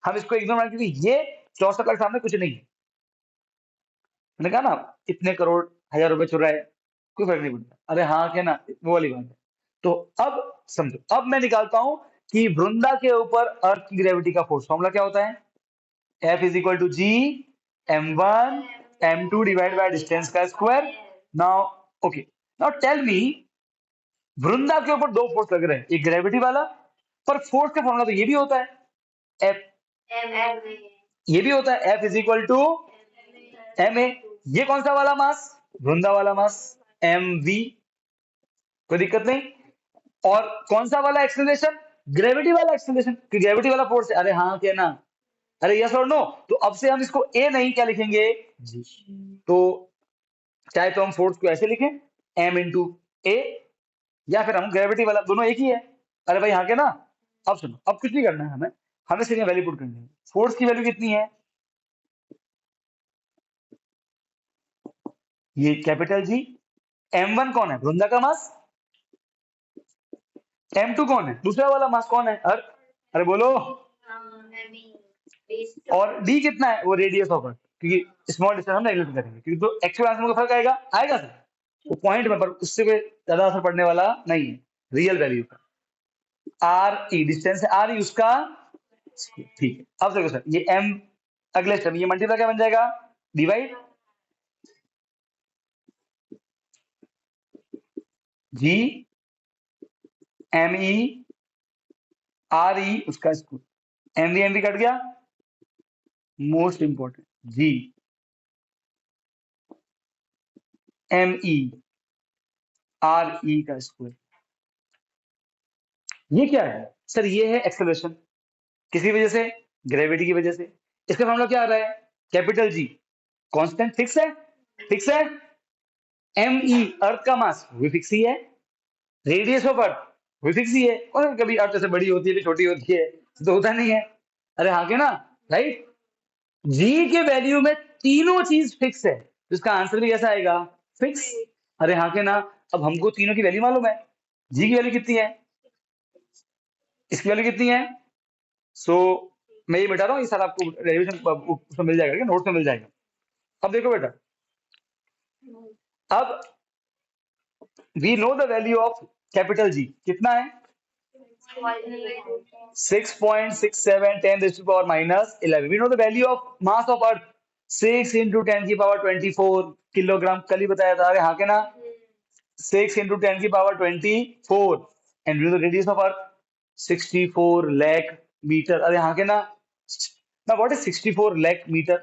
S1: हम इसको इग्नोर मार, क्योंकि ये 64 लाख सामने कुछ नहीं है। मैंने कहा ना, इतने करोड़ हजार रुपए चुराए, कोई फर्क नहीं पड़ता। अरे हाँ क्या ना, वो वाली बात है। तो अब समझो, अब मैं निकालता हूं कि वृंदा के ऊपर अर्थ की ग्रेविटी का फोर्स फॉर्मूला क्या होता है? F is equal to G m1 m2 divide by distance का square. Now okay, now tell me, Vrinda के ऊपर दो फोर्स लग रहे हैं, एक ग्रेविटी वाला, पर फोर्स का फॉर्मूला तो ये भी होता है F, ये भी होता है F is equal to M A. ये कौन सा वाला मास? वृंदा वाला मास, एम वी, कोई दिक्कत नहीं। और कौन सा वाला एक्सेलरेशन? ग्रेविटी वाला एक्सेलरेशन, कि ग्रेविटी वाला फोर्स है। अरे हाँ क्या ना, अरे यस और नो। तो अब से हम इसको ए नहीं क्या लिखेंगे? जी। तो चाहे तो हम फोर्स को ऐसे लिखें, एम इंटू ए, या फिर हम ग्रेविटी वाला, दोनों एक ही है। अरे भाई हाँ क्या ना, अब सुनो, अब कुछ नहीं करना है हमें, हमें सिर्फ वैल्यू पुट करनी है। फोर्स की वैल्यू कितनी है? ये कैपिटल जी। M1 कौन है? वृंदा का मास। M2 कौन है? दूसरा वाला मास कौन है? अर्थ। अरे बोलो। और डी कितना है? वो रेडियस ऑफ अर्थ, क्योंकि स्मॉल डिस्टेंस हम नेगलेक्ट करेंगे, क्योंकि तो एक्चुअल आंसर में फर्क आएगा, आएगा सर वो पॉइंट में, पर उससे कोई ज्यादा असर पड़ने वाला नहीं है रियल वैल्यू का। आर ई डिस्टेंस है, आर ई उसका, ठीक है। अब देखो सर, ये एम अगले स्टेप, ये मल्टीप्लाई क्या बन जाएगा? Divide G M E R E उसका स्क्वायर, एम वी कट गया, most important G M E R E का स्क्वायर। ये क्या है सर? ये है एक्सेलरेशन, किसी वजह से, ग्रेविटी की वजह से। इसका फॉर्मूला क्या आ रहा है? कैपिटल जी, कांस्टेंट फिक्स है, फिक्स है। एम ई अर्थ का मास वो भी फिक्स ही है, रेडियस ऑफ अर्थ वो भी फिक्स ही है। और कभी अर्थ से बड़ी होती है, कभी छोटी होती है, तो होता नहीं है। अरे हाँ के ना, राइट। जी के वैल्यू में तीनों चीज फिक्स है, तो इसका आंसर भी कैसा आएगा? फिक्स। अरे हाँ के ना, अब हमको तीनों की वैल्यू मालूम है। जी की वैल्यू कितनी है? इसकी वैल्यू कितनी है? सो मैं ये मिटा रहा हूँ, ये सारा आपको रेविजन उसमें मिल जाएगा, नोट्स में मिल जाएगा। अब देखो बेटा, अब we know the value of capital G कितना है? 6.67 10 raised to power minus 11. We know the value of mass of Earth 6 into 10 की पावर 24 किलोग्राम, कल ही बताया था। अरे हाँ के ना, 6 into 10 की power 24, and we know the radius of Earth 64 lakh metre. अरे हाँ के ना, now what is 64 lakh metre?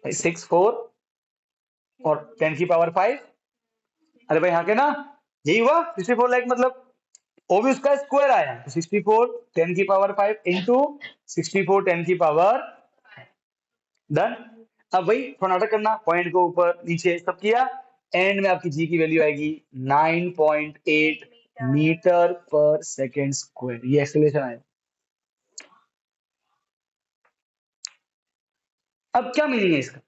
S1: 6.4 और 10 की पावर 5। अरे भाई हाँ के ना, यही हुआ 64 लाख, मतलब वो भी उसका स्क्वायर आया, तो 64 10 की पावर 5 इंटू 64 10 की पावर, डन। अब वही थोड़ा नाटक करना, पॉइंट को ऊपर नीचे सब किया, एंड में आपकी जी की वैल्यू आएगी 9.8 मीटर पर सेकेंड स्क्वायर। ये एक्सेलरेशन आया। अब क्या मीनिंग है इसका?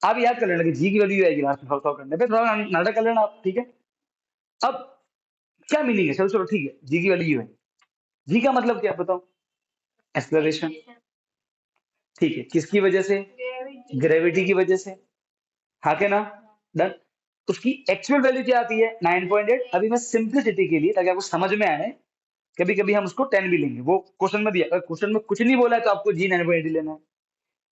S1: आप याद कर लेना कि जी की वैल्यू आएगी लास्ट में सॉल्व करने पे, थोड़ा नाटक कर लेना आप, ठीक है? अब क्या मीनिंग है? चलो चलो ठीक है, जी की वैल्यू है, जी का मतलब क्या बताओ? एक्सेलरेशन। ठीक है, किसकी वजह से? ग्रेविटी की वजह से। हाँ के ना? डन। उसकी एक्चुअल वैल्यू क्या आती है? 9.8। अभी मैं सिंपलिसिटी के लिए, ताकि आपको समझ में आए, कभी कभी हम उसको 10 भी लेंगे, वो क्वेश्चन में दिया। अगर क्वेश्चन में कुछ नहीं बोला है तो आपको जी 9.8 लेना है।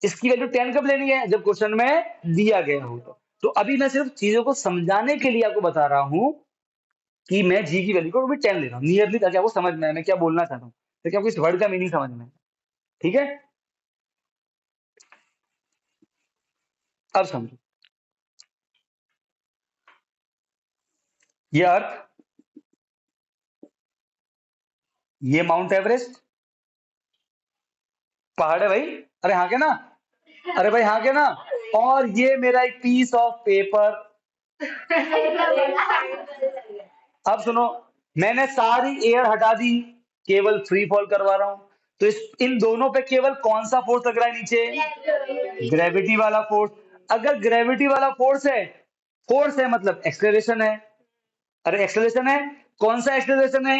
S1: इसकी वैल्यू 10 कब लेनी है? जब क्वेश्चन में दिया गया हो। तो अभी मैं सिर्फ चीजों को समझाने के लिए आपको बता रहा हूं कि मैं जी की वैल्यू को भी 10 ले रहा हूँ नियरली, ताकि आपको समझ में आए मैं क्या बोलना चाहता हूँ, ताकि आपको इस वर्ड का मीनिंग समझ में आए। ठीक है, अब समझो। ये अर्थ, ये माउंट एवरेस्ट पहाड़ है भाई। अरे हाँ के ना? अरे भाई हाँ के ना? और ये मेरा एक पीस ऑफ पेपर। अब सुनो, मैंने सारी एयर हटा दी, केवल फ्री फॉल करवा रहा हूं। तो इन दोनों पे केवल कौन सा फोर्स लग रहा है नीचे? ग्रेविटी वाला फोर्स। अगर ग्रेविटी वाला फोर्स है मतलब एक्सेलरेशन है। अरे एक्सेलरेशन है, कौन सा एक्सेलरेशन है?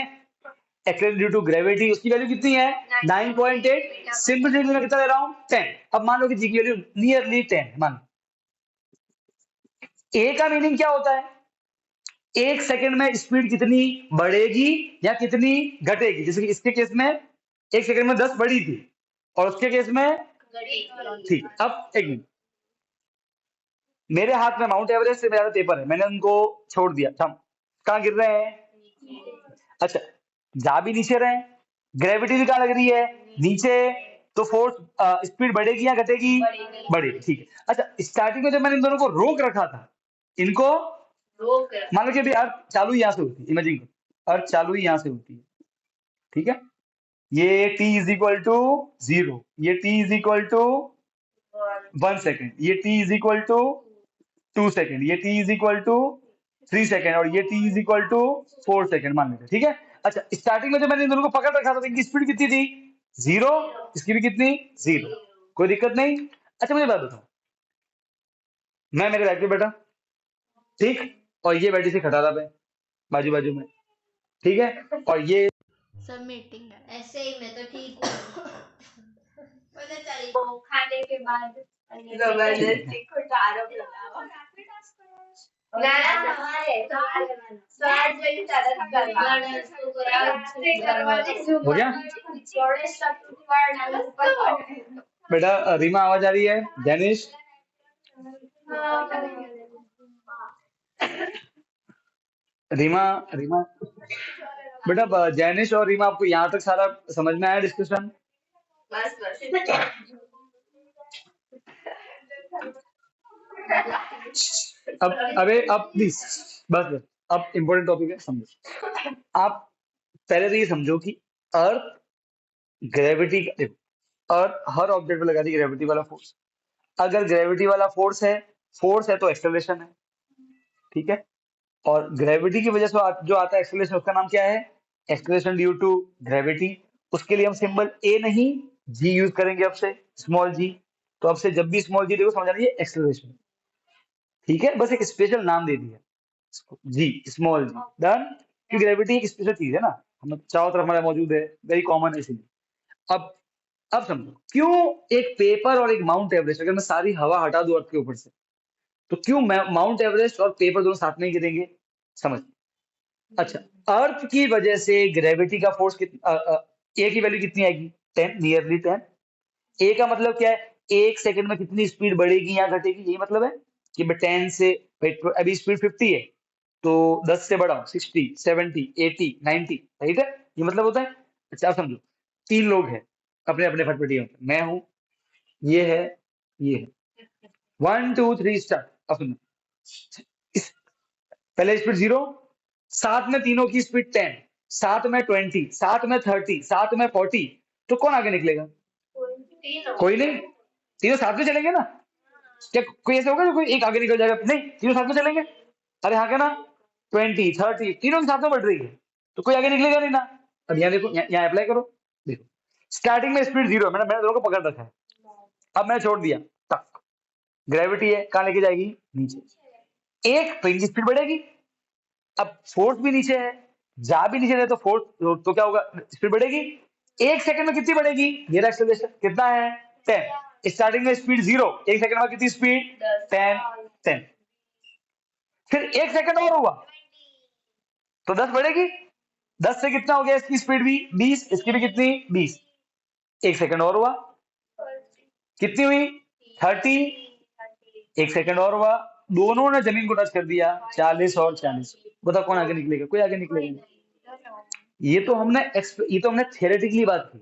S1: Acceleration due to gravity. उसकी वैल्यू कितनी है? 9.8। सिंपल में कितना ले रहा हूं? 10। अब मान लो कि जी की वैल्यू नियरली 10 मान। ए का मीनिंग क्या होता है? एक सेकंड में स्पीड कितनी बढ़ेगी या कितनी घटेगी। जैसे कि इसके केस में एक सेकंड में 10 बढ़ी थी, और उसके केस में ठीक। अब एक मिनट, मेरे हाथ में माउंट एवरेस्ट से मेरा पेपर है, मैंने उनको छोड़ दिया, हम कहाँ गिर रहे हैं? अच्छा, जा भी नीचे रहे हैं, ग्रेविटी भी कहाँ लग रही है? नीचे। तो फोर्स स्पीड बढ़ेगी या घटेगी? बढ़ेगी। ठीक है। अच्छा, स्टार्टिंग में जब मैंने इन दोनों को रोक रखा था, इनको मान लो कि अभी अर्थ चालू यहाँ से होती है, इमेजिन करो अर्थ चालू ही यहाँ से होती है। ठीक है, ये t इज इक्वल टू 0, ये t is equal to 1 second, ये t is equal to 2 second, ये t is equal to 3 second, और ये t is equal to 4 second मान लेते। ठीक है। अच्छा, स्टार्टिंग में जब मैंने इन दोनों को पकड़ रखा था तो इनकी स्पीड कितनी थी? 0। इसकी भी कितनी? 0। कोई दिक्कत नहीं। अच्छा, मुझे बात बताओ, मैं मेरे बैग पे बैठा, ठीक, और ये बैठी थी खटारा पे बाजू बाजू में, ठीक है, और ये
S2: सब मीटिंग है।
S3: ऐसे ही मैं तो ठीक हूँ। पता चली वो खाने के बाद जबरदस्ती कुछ आरोप लगावा। ना ना, सवाल मेरी तरफ करवा
S1: हो गया बेटा? रीमा आवाज आ रही है? जैनिश, रीमा, रीमा बेटा, जैनिश और रीमा, आपको यहाँ तक सारा समझ में आया डिस्कशन?
S3: बस बस।
S1: अब प्लीज, बस अब इम्पोर्टेंट टॉपिक है, समझो। आप पहले तो ये समझो कि अर्थ ग्रेविटी, अर्थ हर ऑब्जेक्ट पे लगा दी ग्रेविटी वाला फोर्स। अगर ग्रेविटी वाला फोर्स है तो एक्सेलरेशन है। ठीक है, और ग्रेविटी की वजह से जो आता है एक्सेलरेशन, उसका नाम क्या है? Acceleration due to gravity. उसके लिए हम सिंबल ए नहीं जी यूज करेंगे, अब से स्मॉल जी। तो अब से जब भी स्मॉल जी देखो समझ आइए एक्सेलरेशन। ठीक है, बस एक स्पेशल नाम दे दिया जी, स्मॉल जी, डन। कि ग्रेविटी एक स्पेशल चीज है ना, हम चारों तरफ हमारे मौजूद है, वेरी कॉमन है इसलिए। अब अब समझो क्यों एक पेपर और एक माउंट एवरेस्ट, अगर मैं सारी हवा हटा दूं अर्थ के ऊपर से, तो क्यों माउंट एवरेस्ट और पेपर दोनों साथ में ही गिरेंगे? समझ। अच्छा, अर्थ की वजह से ग्रेविटी का फोर्स ए की वैल्यू कितनी आएगी? 10, नियरली 10। ए का मतलब क्या है? एक सेकंड में कितनी स्पीड बढ़ेगी या घटेगी, यही मतलब है कि मैं 10 से, अभी स्पीड 50 है, तो 10 से बढ़ाओ 60, 70, 80, 90, राइट है, ये मतलब होता है। अच्छा, आप समझो, 3 लोग हैं अपने अपने फटफटियों पे, मैं हूं, ये है, ये है, 1 2 3 स्टार्ट। अब सुनो, पहले स्पीड 0, साथ में तीनों की स्पीड 10, साथ में 20, साथ में 30, साथ में 40, तो कौन आगे निकलेगा? कोई नहीं, तीनों साथ में चलेंगे ना। क्या कोई ऐसा होगा जो कोई एक आगे निकल जाएगा? नहीं, तीनों साथ में चलेंगे। अरे हाँ क्या ना, 20 30 तीनों के साथ में बढ़ रही है, तो कोई आगे निकलेगा नहीं ना। अब यहाँ देखो, यहाँ अप्लाई करो, देखो स्टार्टिंग में स्पीड 0 है, मैंने दोनों को पकड़ रखा है, अब मैंने छोड़ दिया, तक ग्रेविटी है, कहाँ लेके जाएगी? नीचे। एक तो इनकी स्पीड बढ़ेगी, अब फोर्स भी नीचे है, जा भी नीचे रहे तो फोर्स तो क्या होगा, स्पीड बढ़ेगी। 1 सेकंड में कितनी बढ़ेगी, ये एक्सेलरेशन कितना है 10। स्टार्टिंग में स्पीड 0, 1 सेकंड में कितनी स्पीड 10। फिर 1 सेकंड और हुआ तो 10 बढ़ेगी। 10 से कितना हो गया इसकी स्पीड भी 20, इसकी भी कितनी 20। 1 सेकंड और हुआ कितनी हुई 30। 1 सेकंड और हुआ, दोनों ने जमीन को टच कर दिया 40 और 40। बताओ कौन आगे निकलेगा, कोई आगे निकलेगा नहीं। ये तो हमने थियोरेटिकली बात की।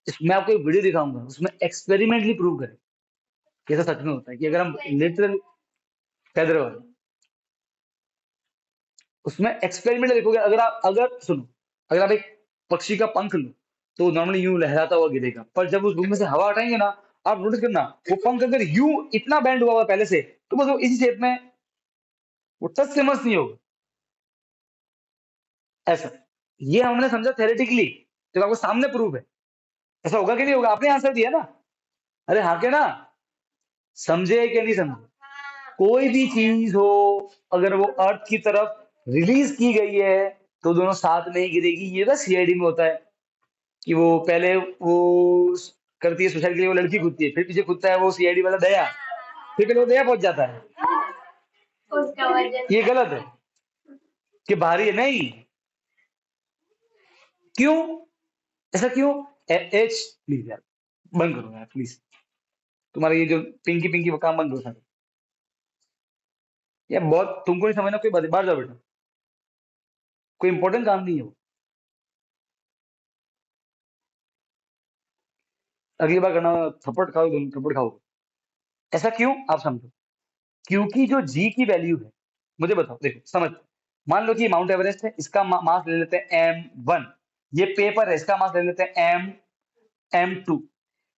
S1: इसमें आपको एक वीडियो दिखाऊंगा, उसमें एक्सपेरिमेंटली प्रूव करें कि ऐसा सच में होता है कि अगर हम लिटरल फेदर वाले उसमें एक्सपेरिमेंट देखोगे। अगर सुनो, अगर आप एक पक्षी का पंख लो तो नॉर्मली यूं लहराता हुआ गिरेगा, पर जब उस रूम में से हवा हटाएंगे ना, आप नोटिस करना वो पंख अगर यूं इतना बैंड हुआ हुआ पहले से, तो बस वो इसी शेप में, वो टच से मस नहीं होगा ऐसा। ये हमने समझा थेरेटिकली, जब आपको सामने प्रूफ है। ऐसा होगा कि नहीं होगा, आपने आंसर दिया ना, अरे हाँ के ना, समझे कि नहीं समझे। कोई भी चीज हो अगर वो अर्थ की तरफ रिलीज की गई है तो दोनों साथ में ही गिरेगी। ये बस सीआईडी में होता है कि वो पहले वो करती है सुसाइड के लिए, वो लड़की कूदती है, फिर पीछे कूदता है वो सीआईडी वाला दया, फिर पहले वो दया पहुंच जाता है।
S3: उसका वजन
S1: ये गलत है कि भारी है, नहीं। क्यों, ऐसा क्यों। एच प्लीज यार बंद करो यार प्लीज, तुम्हारा ये जो पिंकी पिंकी वो काम बंद करो सारे। यार बहुत तुमको नहीं समझना, कोई बात, बाहर जाओ बेटा, कोई इंपॉर्टेंट काम नहीं है वो, अगली बार करना, थप्पड़ खाओ, दोनों थप्पड़ खाओ। ऐसा क्यों आप समझो, क्योंकि जो जी की वैल्यू है, मुझे बताओ देखो समझ, मान लो कि माउंट एवरेस्ट है, इसका मास ले लेते हैं m1। ये पेपर है, इसका मास ले लेते हैं m2।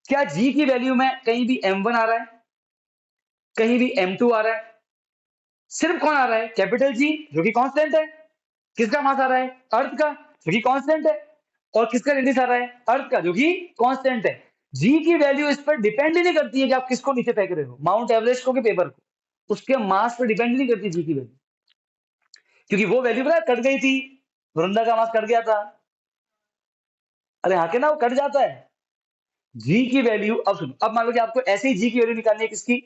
S1: क्या जी की वैल्यू में कहीं भी m1 आ रहा है, कहीं भी m2 आ रहा है। सिर्फ कौन आ रहा है, कैपिटल जी जो कि कांस्टेंट है। किसका मास आ रहा है, अर्थ का जो कि कांस्टेंट है। और किसका रेडियस आ रहा है, अर्थ का जो कि कांस्टेंट है। जी की वैल्यू इस पर डिपेंड ही नहीं करती है कि आप किसको नीचे फेंक रहे हो, माउंट एवरेस्ट को कि पेपर को, उसके मास पर डिपेंड नहीं करती जी की वैल्यू। क्योंकि वो वैल्यू पता कट गई थी, वृंदा का मास कट गया था। अरे हाँ के ना, वो कट जाता है जी की वैल्यू। अब सुनो, अब मान लो कि आपको ऐसे ही जी की वैल्यू निकालनी है किसकी,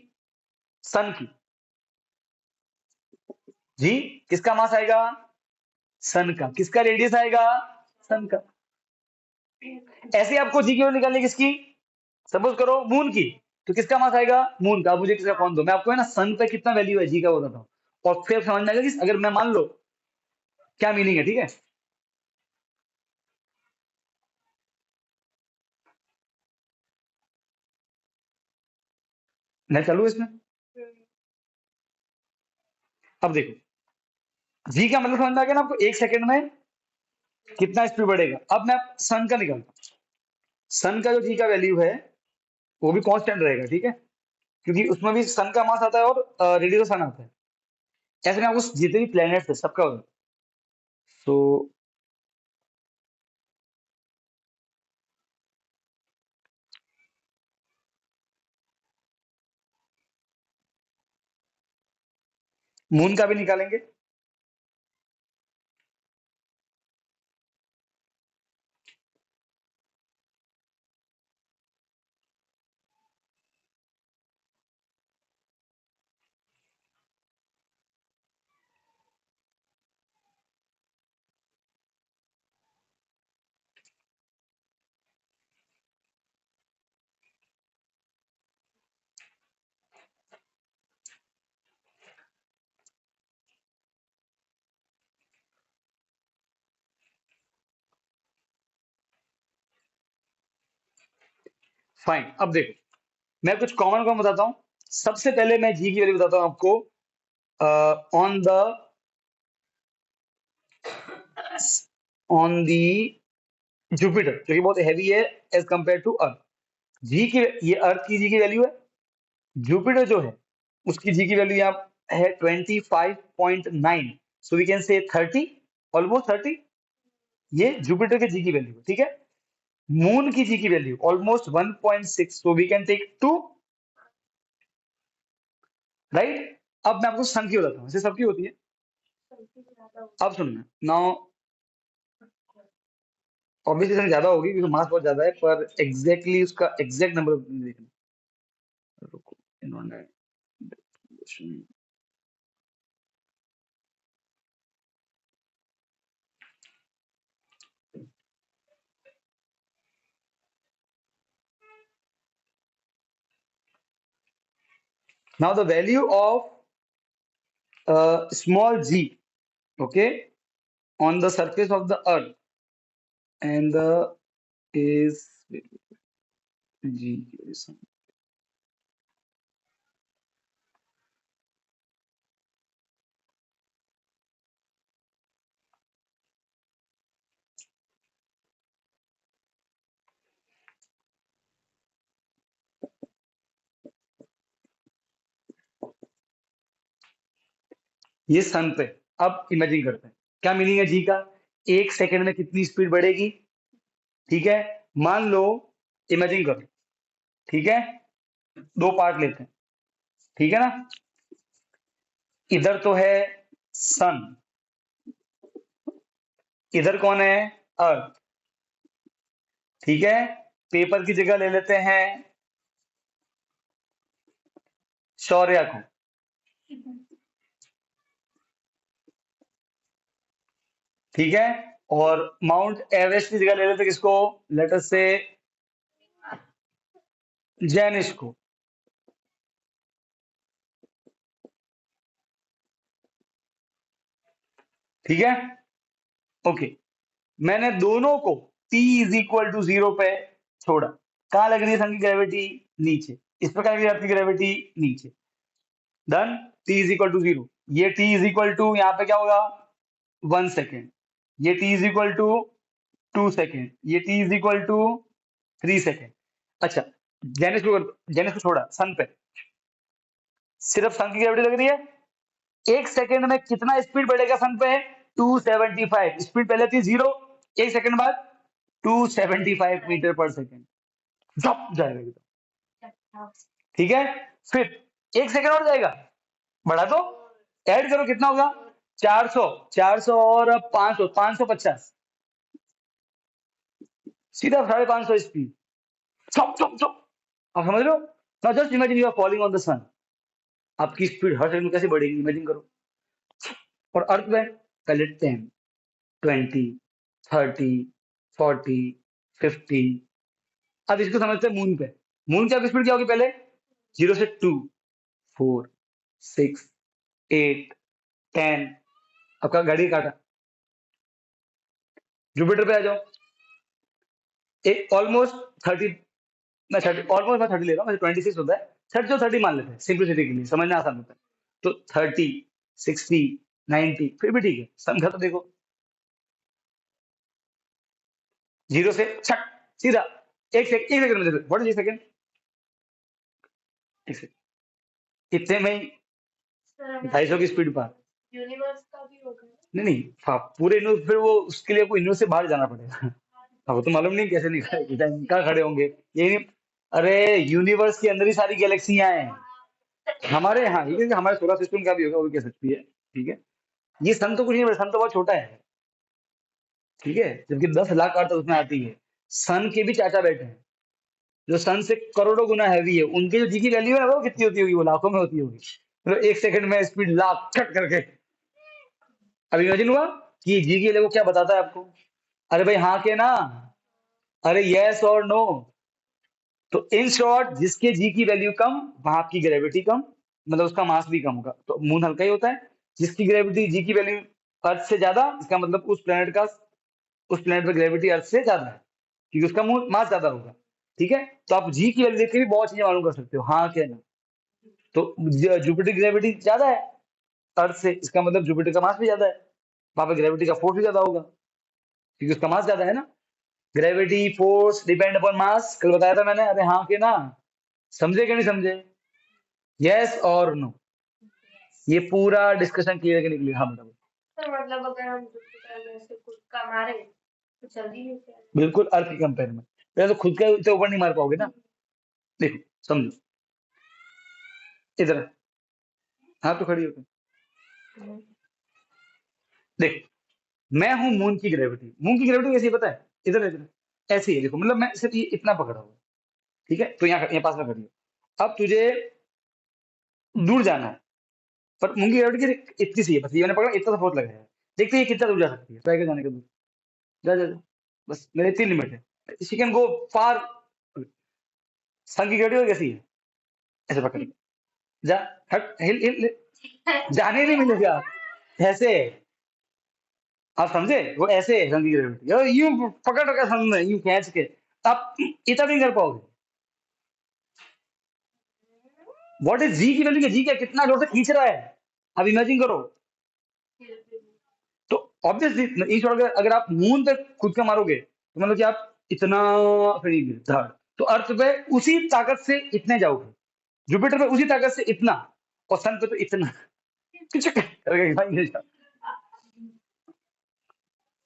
S1: सन की। जी किसका मास आएगा, सन का। किसका रेडियस आएगा, सन का। ऐसे आपको जी की वैल्यू निकालनी है किसकी, सपोज करो मून की, तो किसका मास आएगा, मून का। मुझे किसका कौन दो, मैं आपको है ना सन पे कितना वैल्यू है जी का बताता हूँ, और फिर समझ में आएगा कि अगर मैं मान लो क्या मीनिंग है, ठीक है। मैं चलू इसमें, अब देखो जी का मतलब समझ में आ गया ना आपको, 1 सेकंड में कितना स्पीड बढ़ेगा। अब मैं सन का निकालता हूं, सन का जो जी का वैल्यू है वो भी कांस्टेंट रहेगा, ठीक है, क्योंकि उसमें भी सन का मास आता है और रेडियस सन आता है। ऐसे में आपको जितने भी प्लैनेट्स है सबका होगा। तो मून का भी निकालेंगे। फाइन, अब देखो मैं कुछ कॉमन कॉमन बताता हूँ। सबसे पहले मैं जी की वैल्यू बताता हूँ आपको ऑन दी जुपिटर, जो कि बहुत हैवी है एज कंपेयर टू अर्थ। जी की, ये अर्थ की जी की वैल्यू है। जुपिटर जो है उसकी जी की वैल्यू यहाँ है 25.9, सो वी कैन से 30, ऑलमोस्ट 30। ये जुपिटर के जी की वैल्यू है, ठीक है। मून की जी की value almost 1.6, so we can take 2, right. अब मैं आपको सन की बताता हूँ, सबकी होती है। अब सुनना नाउ, ऑब्वियसली सन ज्यादा होगी क्योंकि मास बहुत ज्यादा है, पर एग्जैक्टली उसका एग्जैक्ट नंबर देखना। रुको, इन्होंने now the value of small g, okay, on the surface of the earth and the is g is ये सन पे। अब इमेजिन करते हैं क्या मीनिंग है जी का। एक सेकंड में कितनी स्पीड बढ़ेगी, ठीक है। मान लो, इमेजिन करो, ठीक है, दो पार्ट लेते हैं, ठीक है ना। इधर तो है सन, इधर कौन है, अर्थ, ठीक है। पेपर की जगह ले लेते हैं शौर्या को, ठीक है। और माउंट एवरेस्ट की जगह ले लेते हैं किसको, लेटर से जैनिश को, ठीक है। ओके, मैंने दोनों को t इज इक्वल टू 0 पे छोड़ा। कहां लग रही है सन की ग्रेविटी, नीचे। इस प्रकार की आपकी ग्रेविटी नीचे। Done, t is equal to 0। ये t इज इक्वल टू यहाँ पे क्या होगा 1 सेकेंड, ये t is equal to 2 second, ये t is equal to 3 second. अच्छा, जेनिस को छोड़ा सन पे, सिर्फ सन की ग्रेविटी लग रही है। एक सेकेंड में कितना स्पीड बढ़ेगा सन पे, 275। स्पीड पहले थी 0, एक सेकंड बाद 275 मीटर पर सेकेंड, जब जाएगा एकदम, ठीक है। फिर एक सेकंड और जाएगा, बढ़ा दो, ऐड करो, कितना होगा 400, 400 और 500, 550, सीधा 550 स्पीड, चप चप चप। आप समझ रहे हो। Now just imagine you are falling on the sun, आपकी स्पीड हर सेकंड में कैसे बढ़ेगी, इमेजिन करो। और अर्थ में पहले 10, 20, 30, 40, 50। अब इसको समझते हैं मून पे। मून की आपकी स्पीड क्या होगी, पहले 0 से 2, 4, 6, 8, 10, आपका गाड़ी काटा। जुपिटर पे आ जाओ, एक ऑलमोस्ट 30, मैं 30 ऑलमोस्ट मैं 30 ले रहा हूँ, 26 होता है, 30 और 30 मान लेते हैं सिंपलिसिटी के लिए, समझना आसान होता है। तो 30, 60, 90 फिर भी ठीक है। सन का तो देखो 0 से छट सीधा एक सेकंड में देखो, व्हाट इज सेकंड, एक सेकंड, इतने में ही 250 की स्पीड पार।
S3: यूनिवर्स का भी होगा।
S1: नहीं नहीं, हाँ, पूरे यूनिवर्स, फिर वो उसके लिए आपको यूनिवर्स से बाहर जाना पड़ेगा। हाँ, वो तो मालूम नहीं कैसे निकले, कहाँ खड़े होंगे ये नहीं। अरे यूनिवर्स के अंदर ही सारी गैलेक्सियां हैं हमारे यहाँ, ये हमारे सोलर सिस्टम का भी होगा, वो भी कह सकती है, ठीक है। ये सन तो कुछ नहीं, सन तो बहुत छोटा है, ठीक है, जबकि 10 लाख अर्थ उसमें आती है। सन के भी चाचा बैठे हैं जो सन से करोड़ों गुना हैवी है, उनकी जो जी की वैल्यू है वो कितनी होती होगी, वो लाखों में होती होगी। तो एक सेकंड में स्पीड लाख छट करके। अब इमेजिन हुआ कि जी की वैल्यू क्या बताता है आपको। अरे भाई हाँ के ना, अरे यस और नो। तो इन शॉर्ट, जिसके जी की वैल्यू कम वहां आपकी ग्रेविटी कम, मतलब उसका मास भी कम होगा, तो मून हल्का ही होता है। जिसकी ग्रेविटी जी की वैल्यू अर्थ से ज्यादा, इसका मतलब उस प्लेनेट पर ग्रेविटी अर्थ से ज्यादा है, क्योंकि उसका मास ज्यादा होगा, ठीक है। तो आप जी की वैल्यू देख के भी बहुत चीजें मालूम कर सकते हो, हाँ क्या ना। तो जुपिटर की ग्रेविटी ज्यादा है अर्थ से, इसका मतलब जुपिटर का मास भी ज्यादा है, वहां पर ग्रेविटी का फोर्स भी ज्यादा होगा क्योंकि उसका मास ज्यादा है ना। Gravity force depend upon mass, कल बताया था मैंने, अरे हाँ के ना, समझे कि नहीं समझे, यस और नो। ये पूरा डिस्कशन क्लियर करने के लिए, हाँ बताओ।
S3: तो मतलब अगर हम जुपिटर में से कुछ का मारे तो जल्दी नहीं चलेगा।
S1: बिल्कुल अर्थ के कंपेयर में, पहले तो खुद के ऊपर नहीं मार पाओगे ना। देखो समझो, इधर हाँ तो खड़ी होकर देखो, मैं हूं मून की ग्रेविटी। मून की ग्रेविटी कैसी है पता है, इधर इधर ऐसे ही है, देखो मतलब मैं सिर्फ ये इतना पकड़ा हुआ, ठीक है, तो यहाँ पास में करिए। अब तुझे दूर जाना है, पर मूंगी ग्रेविटी की इतनी सी है, बस ये मैंने पकड़ा, इतना सा फोर्स लगाया है, देखते हैं ये कितना दूर जा सकती है, ट्राई कर जाने का दूर, जा जा जा, बस मेरे 3 लिमिट है, शी कैन गो फार। सन की ग्रेविटी कैसी है, ऐसे पकड़ के, जा, हट, हिल हिल हिल, जाने नहीं मिलेगा, ऐसे, आप समझे, वो ऐसे है सन की ग्रेविटी, यार यूं पकड़ रखा सन ने, यूं खींच के, आप इतना नहीं कर पाओगे। व्हाट इज जी की वैल्यू, क्या जी क्या कितना जोर से खींच रहा है, अब इमेजिन करो। तो ऑब्वियसली अगर आप मून पे खुद का मारोगे तो मतलब कि आप इतना, फिर धड़, तो अर्थ पे उसी ताकत से इतने जाओगे, जुपिटर पे उसी ताकत से इतना, और सन पे तो इतना, कुछ करेगा भाई ये सब।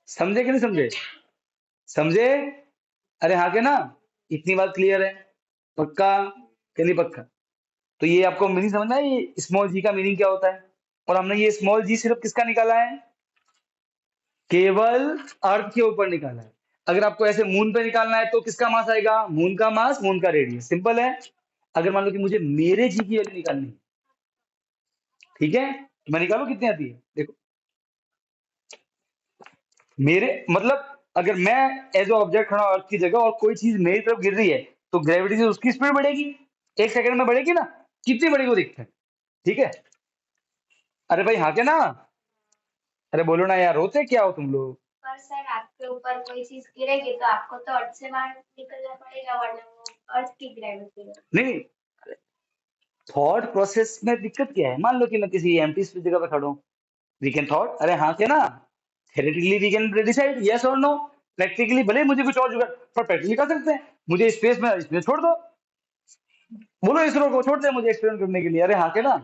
S1: समझे कि नहीं समझे, समझे, अरे हाँ के ना, इतनी बात क्लियर है, पक्का कि नहीं पक्का। तो ये आपको मीनिंग समझना है, ये स्मॉल जी का मीनिंग क्या होता है, और हमने ये स्मॉल जी सिर्फ किसका निकाला है, केवल अर्थ के ऊपर निकाला है। अगर आपको ऐसे मून पे निकालना है तो किसका मास आएगा, मून का मास, मून का रेडियस, सिंपल है। अगर मान लो कि मुझे मेरे जी की वैल्यू निकालनी है, ठीक है, तो मैं निकालू कितनी आती है, देखो मेरे मतलब, अगर मैं एज ऑब्जेक्ट खड़ा हूं अर्थ की जगह और कोई चीज मेरी तरफ गिर रही है, तो ग्रेविटी से उसकी स्पीड बढ़ेगी, 1 सेकंड में बढ़ेगी ना, कितनी बढ़ेगी वो देखते हैं, ठीक है। अरे भाई हाँ क्या ना, अरे बोलो ना यार, रोते क्या हो तुम लोग।
S3: पर सर आपके ऊपर कोई चीज गिरेगी तो आपको तो अर्थ से बाहर निकलना पड़ेगा, वरना वो अर्थ की ग्रेविटी है।
S1: नहीं, थॉट प्रोसेस में दिक्कत क्या है, मान लो कि मैं किसी एम्प्टी स्पेस जगह पे खड़ा हूँ, वी कैन थॉट, अरे हाँ क्या ना, theoretically we can decide yes और नो, प्रैक्टिकली भले मुझे कुछ और जुगाड़, पर प्रैक्टिकली कर सकते हैं, मुझे स्पेस में इसमें छोड़ दो, बोलो इसरो को छोड़ दे मुझे एक्सपेरिमेंट करने के लिए, अरे हाँ क्या ना,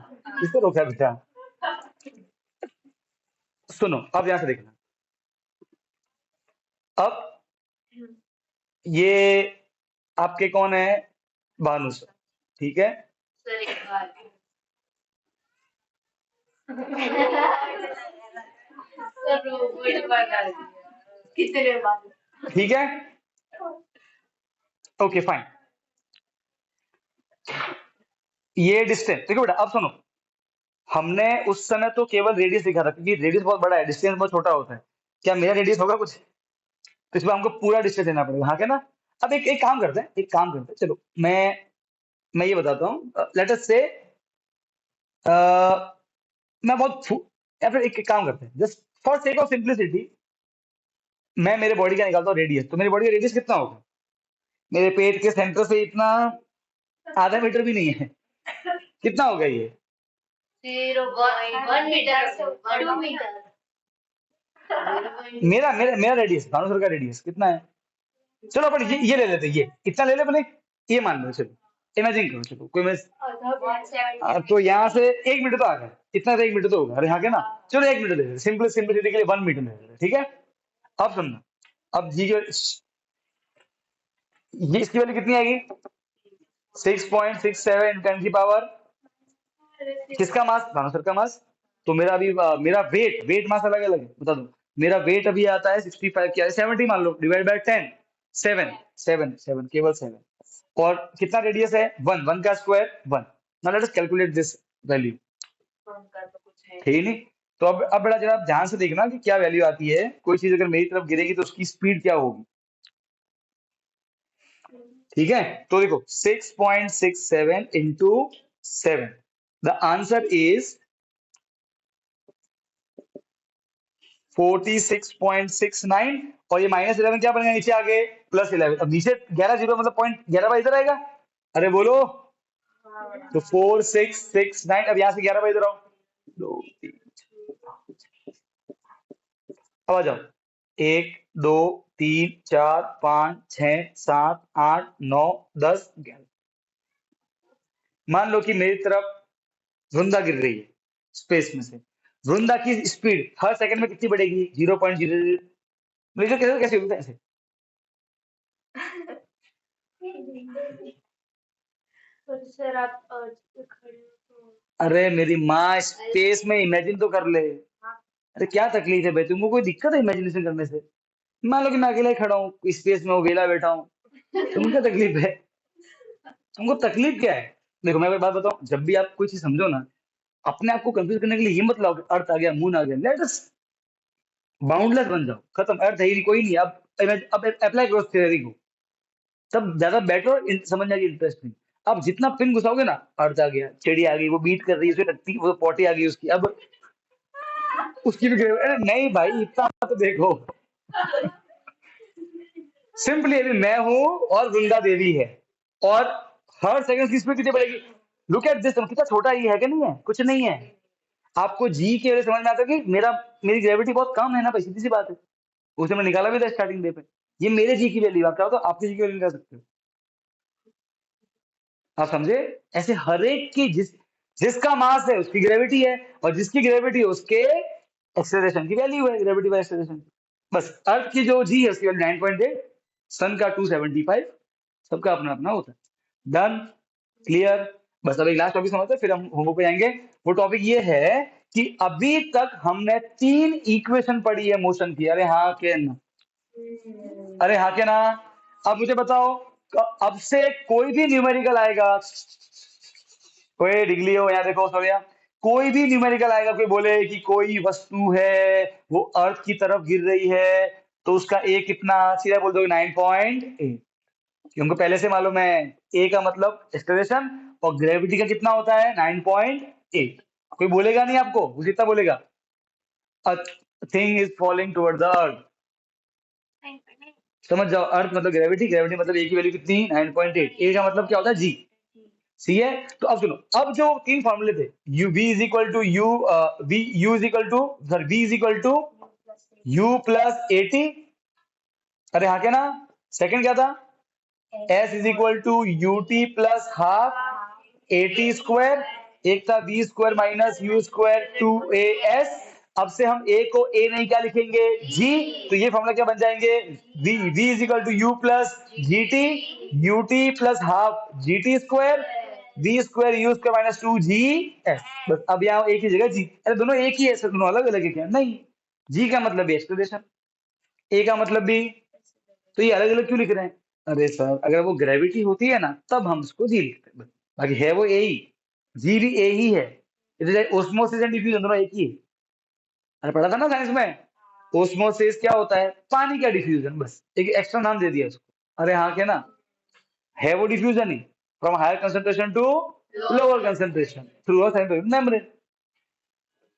S1: इसको रोका बेटा। सुनो अब यहाँ से देखना, अब ये आपके कौन है, भानु सर, ठीक है,
S3: सर एक बार सर रोबोट बना दिया कितने बार,
S1: ठीक है, ओके फाइन। ये डिस्टेंस देखो बेटा, अब सुनो, हमने उस समय तो केवल रेडियस लिखा था, क्योंकि रेडियस बहुत बड़ा है, डिस्टेंस बहुत छोटा होता है, क्या मेरा रेडियस होगा कुछ, तो इसमें हमको पूरा डिस्टेंस देना पड़ेगा, हाँ क्या ना। अब एक काम करते हैं, एक काम करते हैं, चलो मैं ये बताता हूँ, लेट अस से, मैं बहुत या फिर एक काम करते हैं, just for sake of simplicity, मैं मेरे बॉडी का निकालता हूँ रेडियस, तो मेरी बॉडी का रेडियस कितना होगा, मेरे पेट के सेंटर से इतना आधा मीटर भी नहीं है, कितना होगा ये,
S3: 0.1 मीटर से 2 मीटर।
S1: मेरा मेरा मेरा रेडियस, भानु सर का रेडियस कितना है, चलो अपन ये ले लेते हैं, ये इतना ले ले पहले, ये मान लो, चलो इमेजिन करो, चलो कोई मैं, तो यहाँ से 1 मीटर तो आ गया, इतना तो 1 मीटर तो होगा, अरे हाँ क्या ना, चलो 1 मीटर ले लेते, सिंपलिसिटी के लिए 1 मीटर ले लेते, ठीक है। अब सुनना, अब जी ये इसकी वैल्यू कितनी आएगी, 6.67 10 की पावर, किसका मास, भानु सर का मास, तो मेरा अभी मेरा वेट मास अलग अलग है, बता दो, मेरा वेट अभी आता है 65, क्या 70 मान लो, डिवाइड बाय 10, 7 केवल 7, और कितना रेडियस है, 1 का square 1, now let us calculate this value, है ही नहीं। तो अब बड़ा जरा आप ध्यान से देखना कि क्या वैल्यू आती है, कोई चीज अगर मेरी तरफ गिरेगी तो उसकी स्पीड क्या होगी, ठीक है। तो देखो 6.67 इंटू 7, द आंसर इज 46.69, और ये -11 क्या बनेगा, नीचे आ गए +11, अब नीचे 11 जीरो मतलब .11 इधर आएगा, अरे बोलो, तो 4669, अब यहाँ से 11 इधर आओ, 2 3, अब आ जाओ, 1 2 3 4 5 6 7 8 9 10 11, मान लो कि मेरी तरफ वृंदा गिर रही है स्पेस में से, वृंदा की स्पीड हर सेकंड में कितनी बढ़ेगी, 0.00, कैसे कैसे होता है ऐसे,
S3: सर आप अर्थ पे खड़े हो तो
S1: अरे मेरी माँ, स्पेस में इमेजिन तो कर ले, अरे क्या तकलीफ है भाई, तुमको कोई दिक्कत है इमेजिनेशन करने से, मान लो कि मैं अकेला ही खड़ा हूँ स्पेस में, अकेला बैठा हूँ, तुमको क्या तकलीफ है? तुमको तकलीफ क्या है? देखो मैं एक बात बताऊं, जब भी आप कोई चीज समझो ना, अपने आप को कंफ्यूज करने के लिए ये मत लाओ कि अर्थ आ गया, मून आ गया, लेट अस बाउंडलेस बन जाओ, खत्म, अर्थ है ही नहीं, कोई नहीं। अब अप्लाई करो थ्योरी को, तब ज्यादा बेटर समझने की इंटरेस्टिंग। अब जितना पिन घुसाओगे ना, अर्थ आ गया, चिड़ी आ गई, वो बीट कर रही है, उसमें टट्टी, वो पॉटी आ गई उसकी, अब उसकी भी अरे नहीं भाई, इतना तो देखो। सिंपली अभी मैं हूं और वृंदा देवी है, और हर सेकंड की स्पीड कितनी बढ़ेगी? लुक एट दिस, कितना छोटा ये है कि नहीं है? कुछ नहीं है। आपको जी के वजह समझ में आता है कि मेरी ग्रेविटी बहुत कम है ना भाई, सीधी सी बात है। उसे मैं निकाला भी था स्टार्टिंग डे पे। ये मेरे जी की वैल्यू, आप चाहो तो आपकी जी की वैल्यू निकाल सकते हो। आप समझे? ऐसे हर एक की जिसका मास है उसकी ग्रेविटी है, और जिसकी ग्रेविटी है उसके एक्सेलरेशन की वैल्यू है, ग्रेविटी बाय एक्सेलरेशन। बस अर्थ की जो जी है उसकी वैल्यू 9.8, सन का 275, सबका अपना अपना होता है। Done, clear. बस अब एक लास्ट टॉपिक समझते हैं, फिर हम होमवर्क पे जाएंगे। वो टॉपिक ये है कि अभी तक हमने 3 इक्वेशन पढ़ी है मोशन की। अरे हाँ के ना, अरे हाँ के ना। अब मुझे बताओ, अब से कोई भी न्यूमेरिकल आएगा, कोई डिग्ली हो, यहाँ देखो सोनिया, कोई भी न्यूमेरिकल आएगा, कोई बोले कि कोई वस्तु है वो अर्थ की तरफ गिर रही है, तो उसका ए कितना, सीधा बोल दो 9.8, क्योंकि पहले से मालूम है ए का मतलब एक्सेलरेशन, और ग्रेविटी का कितना होता है 9.8। कोई बोलेगा नहीं आपको, वो जितना बोलेगा a thing is falling toward the अर्थ। समझ जाओ, अर्थ मतलब ग्रेविटी, ग्रेविटी मतलब ए की वैल्यू कितनी 9.8, ए का मतलब क्या होता है जी। सी है। तो अब सुनो, अब जो 3 फॉर्मूले थे, U V is equal to U, V U is equal to, sir V is equal to U plus A T, अरे हाँ क्या ना। सेकंड क्या था, S is equal to U T plus half A T square, एक था V square minus U square two A S. अब से हम ए को ए नहीं क्या लिखेंगे, जी। तो ये फॉर्मूला क्या बन जाएंगे, V is equal to U plus G T, U T plus half G T square, V square U square minus two G S. बस अब यहाँ एक ही जगह जी, अरे दोनों एक ही है सर, दोनों अलग अलग है क्या? नहीं, जी का मतलब एक्सेलरेशन, ए का मतलब भी, तो ये अलग अलग क्यों लिख रहे हैं? अरे सर अगर वो ग्रेविटी होती है ना तब हम उसको जी लिखते हैं, बाकी है वो ए ही, जी भी ए ही है। ओस्मोसिस एंड डिफ्यूजन दोनों एक ही है। अरे पढ़ा था ना साइंस में, ओस्मोसिस क्या होता है, पानी का डिफ्यूजन, बस एक एक्स्ट्रा नाम दे दिया उसको। अरे हाँ क्या ना, है वो डिफ्यूजन ही, from higher concentration to lower concentration through a scientific membrane.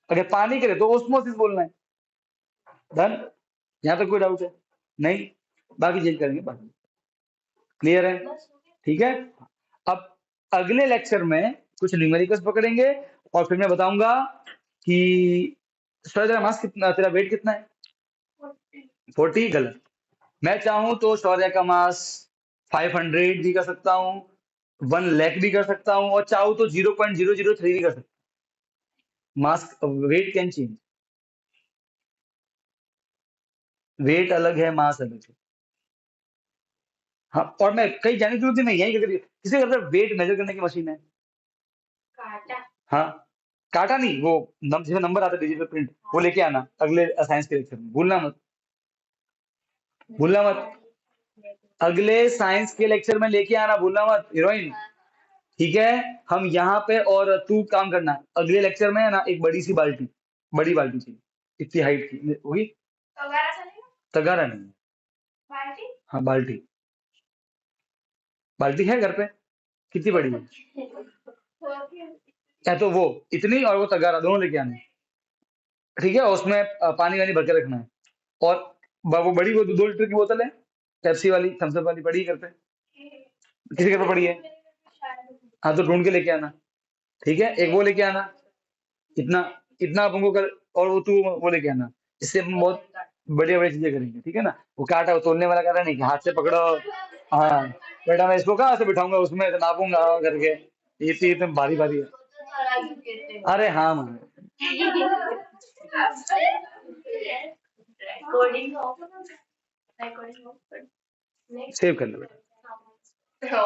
S1: अगर पानी करे तो ओस्मोसिस बोलना है। डन, यहाँ तक कोई डाउट है? नहीं, बाकी चेंज करेंगे बाद में। क्लियर है? ठीक है। अब अगले लेक्चर में कुछ न्यूमेरिकल्स पकड़ेंगे, और फिर मैं बताऊंगा कि शौर्य तेरा मास कितना, तेरा वेट कितना है? 40, गलत। मैं चाहूं तो शौर्य का मास 500 भी कर सकता हूँ, 1 लाख भी कर सकता हूँ, और चाहूं तो 0.003 भी कर सकता हूँ। Mass weight can change, weight अलग है, मास अलग है। हाँ, और मैं कहीं जाने की जरूरत नहीं, यही करके किसी का वेट मेजर करने की मशीन है।
S3: काटा।
S1: हाँ, काटा नहीं, वो जिसमें नंबर आता है डिजिटल प्रिंट, वो लेके आना अगले साइंस के लेक्चर में, भूलना मत, भूलना मत। अगले साइंस के लेक्चर में लेके आना, भूलना मत हीरोइन। ठीक है, हम यहाँ पे, और तू काम करना, अगले लेक्चर में है ना एक बड़ी सी बाल्टी, बड़ी बाल्टी चाहिए, इतनी हाइट की होगी।
S3: तगारा चलेगा?
S1: तगारा नहीं,
S3: बाल्टी?
S1: हाँ बाल्टी, बाल्टी है घर पे, कितनी बड़ी है? या तो वो इतनी और वो तगारा दोनों लेके आना, ठीक है। और उसमें पानी वानी भर के रखना है, और वो बड़ी, वो 2 लीटर की बोतल है, पेप्सी वाली, थम्स अप वाली, पड़ी है घर पे, किसी घर पे पड़ी है? हाँ तो ढूंढ के लेके आना, ठीक है। एक वो लेके आना, इतना इतना आप हमको कर, और वो तू वो लेके आना, इससे हम बहुत बढ़िया बढ़िया चीजें करेंगे, ठीक है ना। वो काटा, वो तोलने वाला काटा नहीं कि हाथ से पकड़ो, हाँ बेटा मैं इसको कहाँ से बिठाऊंगा उसमें, तो नापूंगा करके, ये तो एकदम भारी भारी है। अरे हाँ man,
S3: recording of, recording of,
S1: save कर लो बेटा।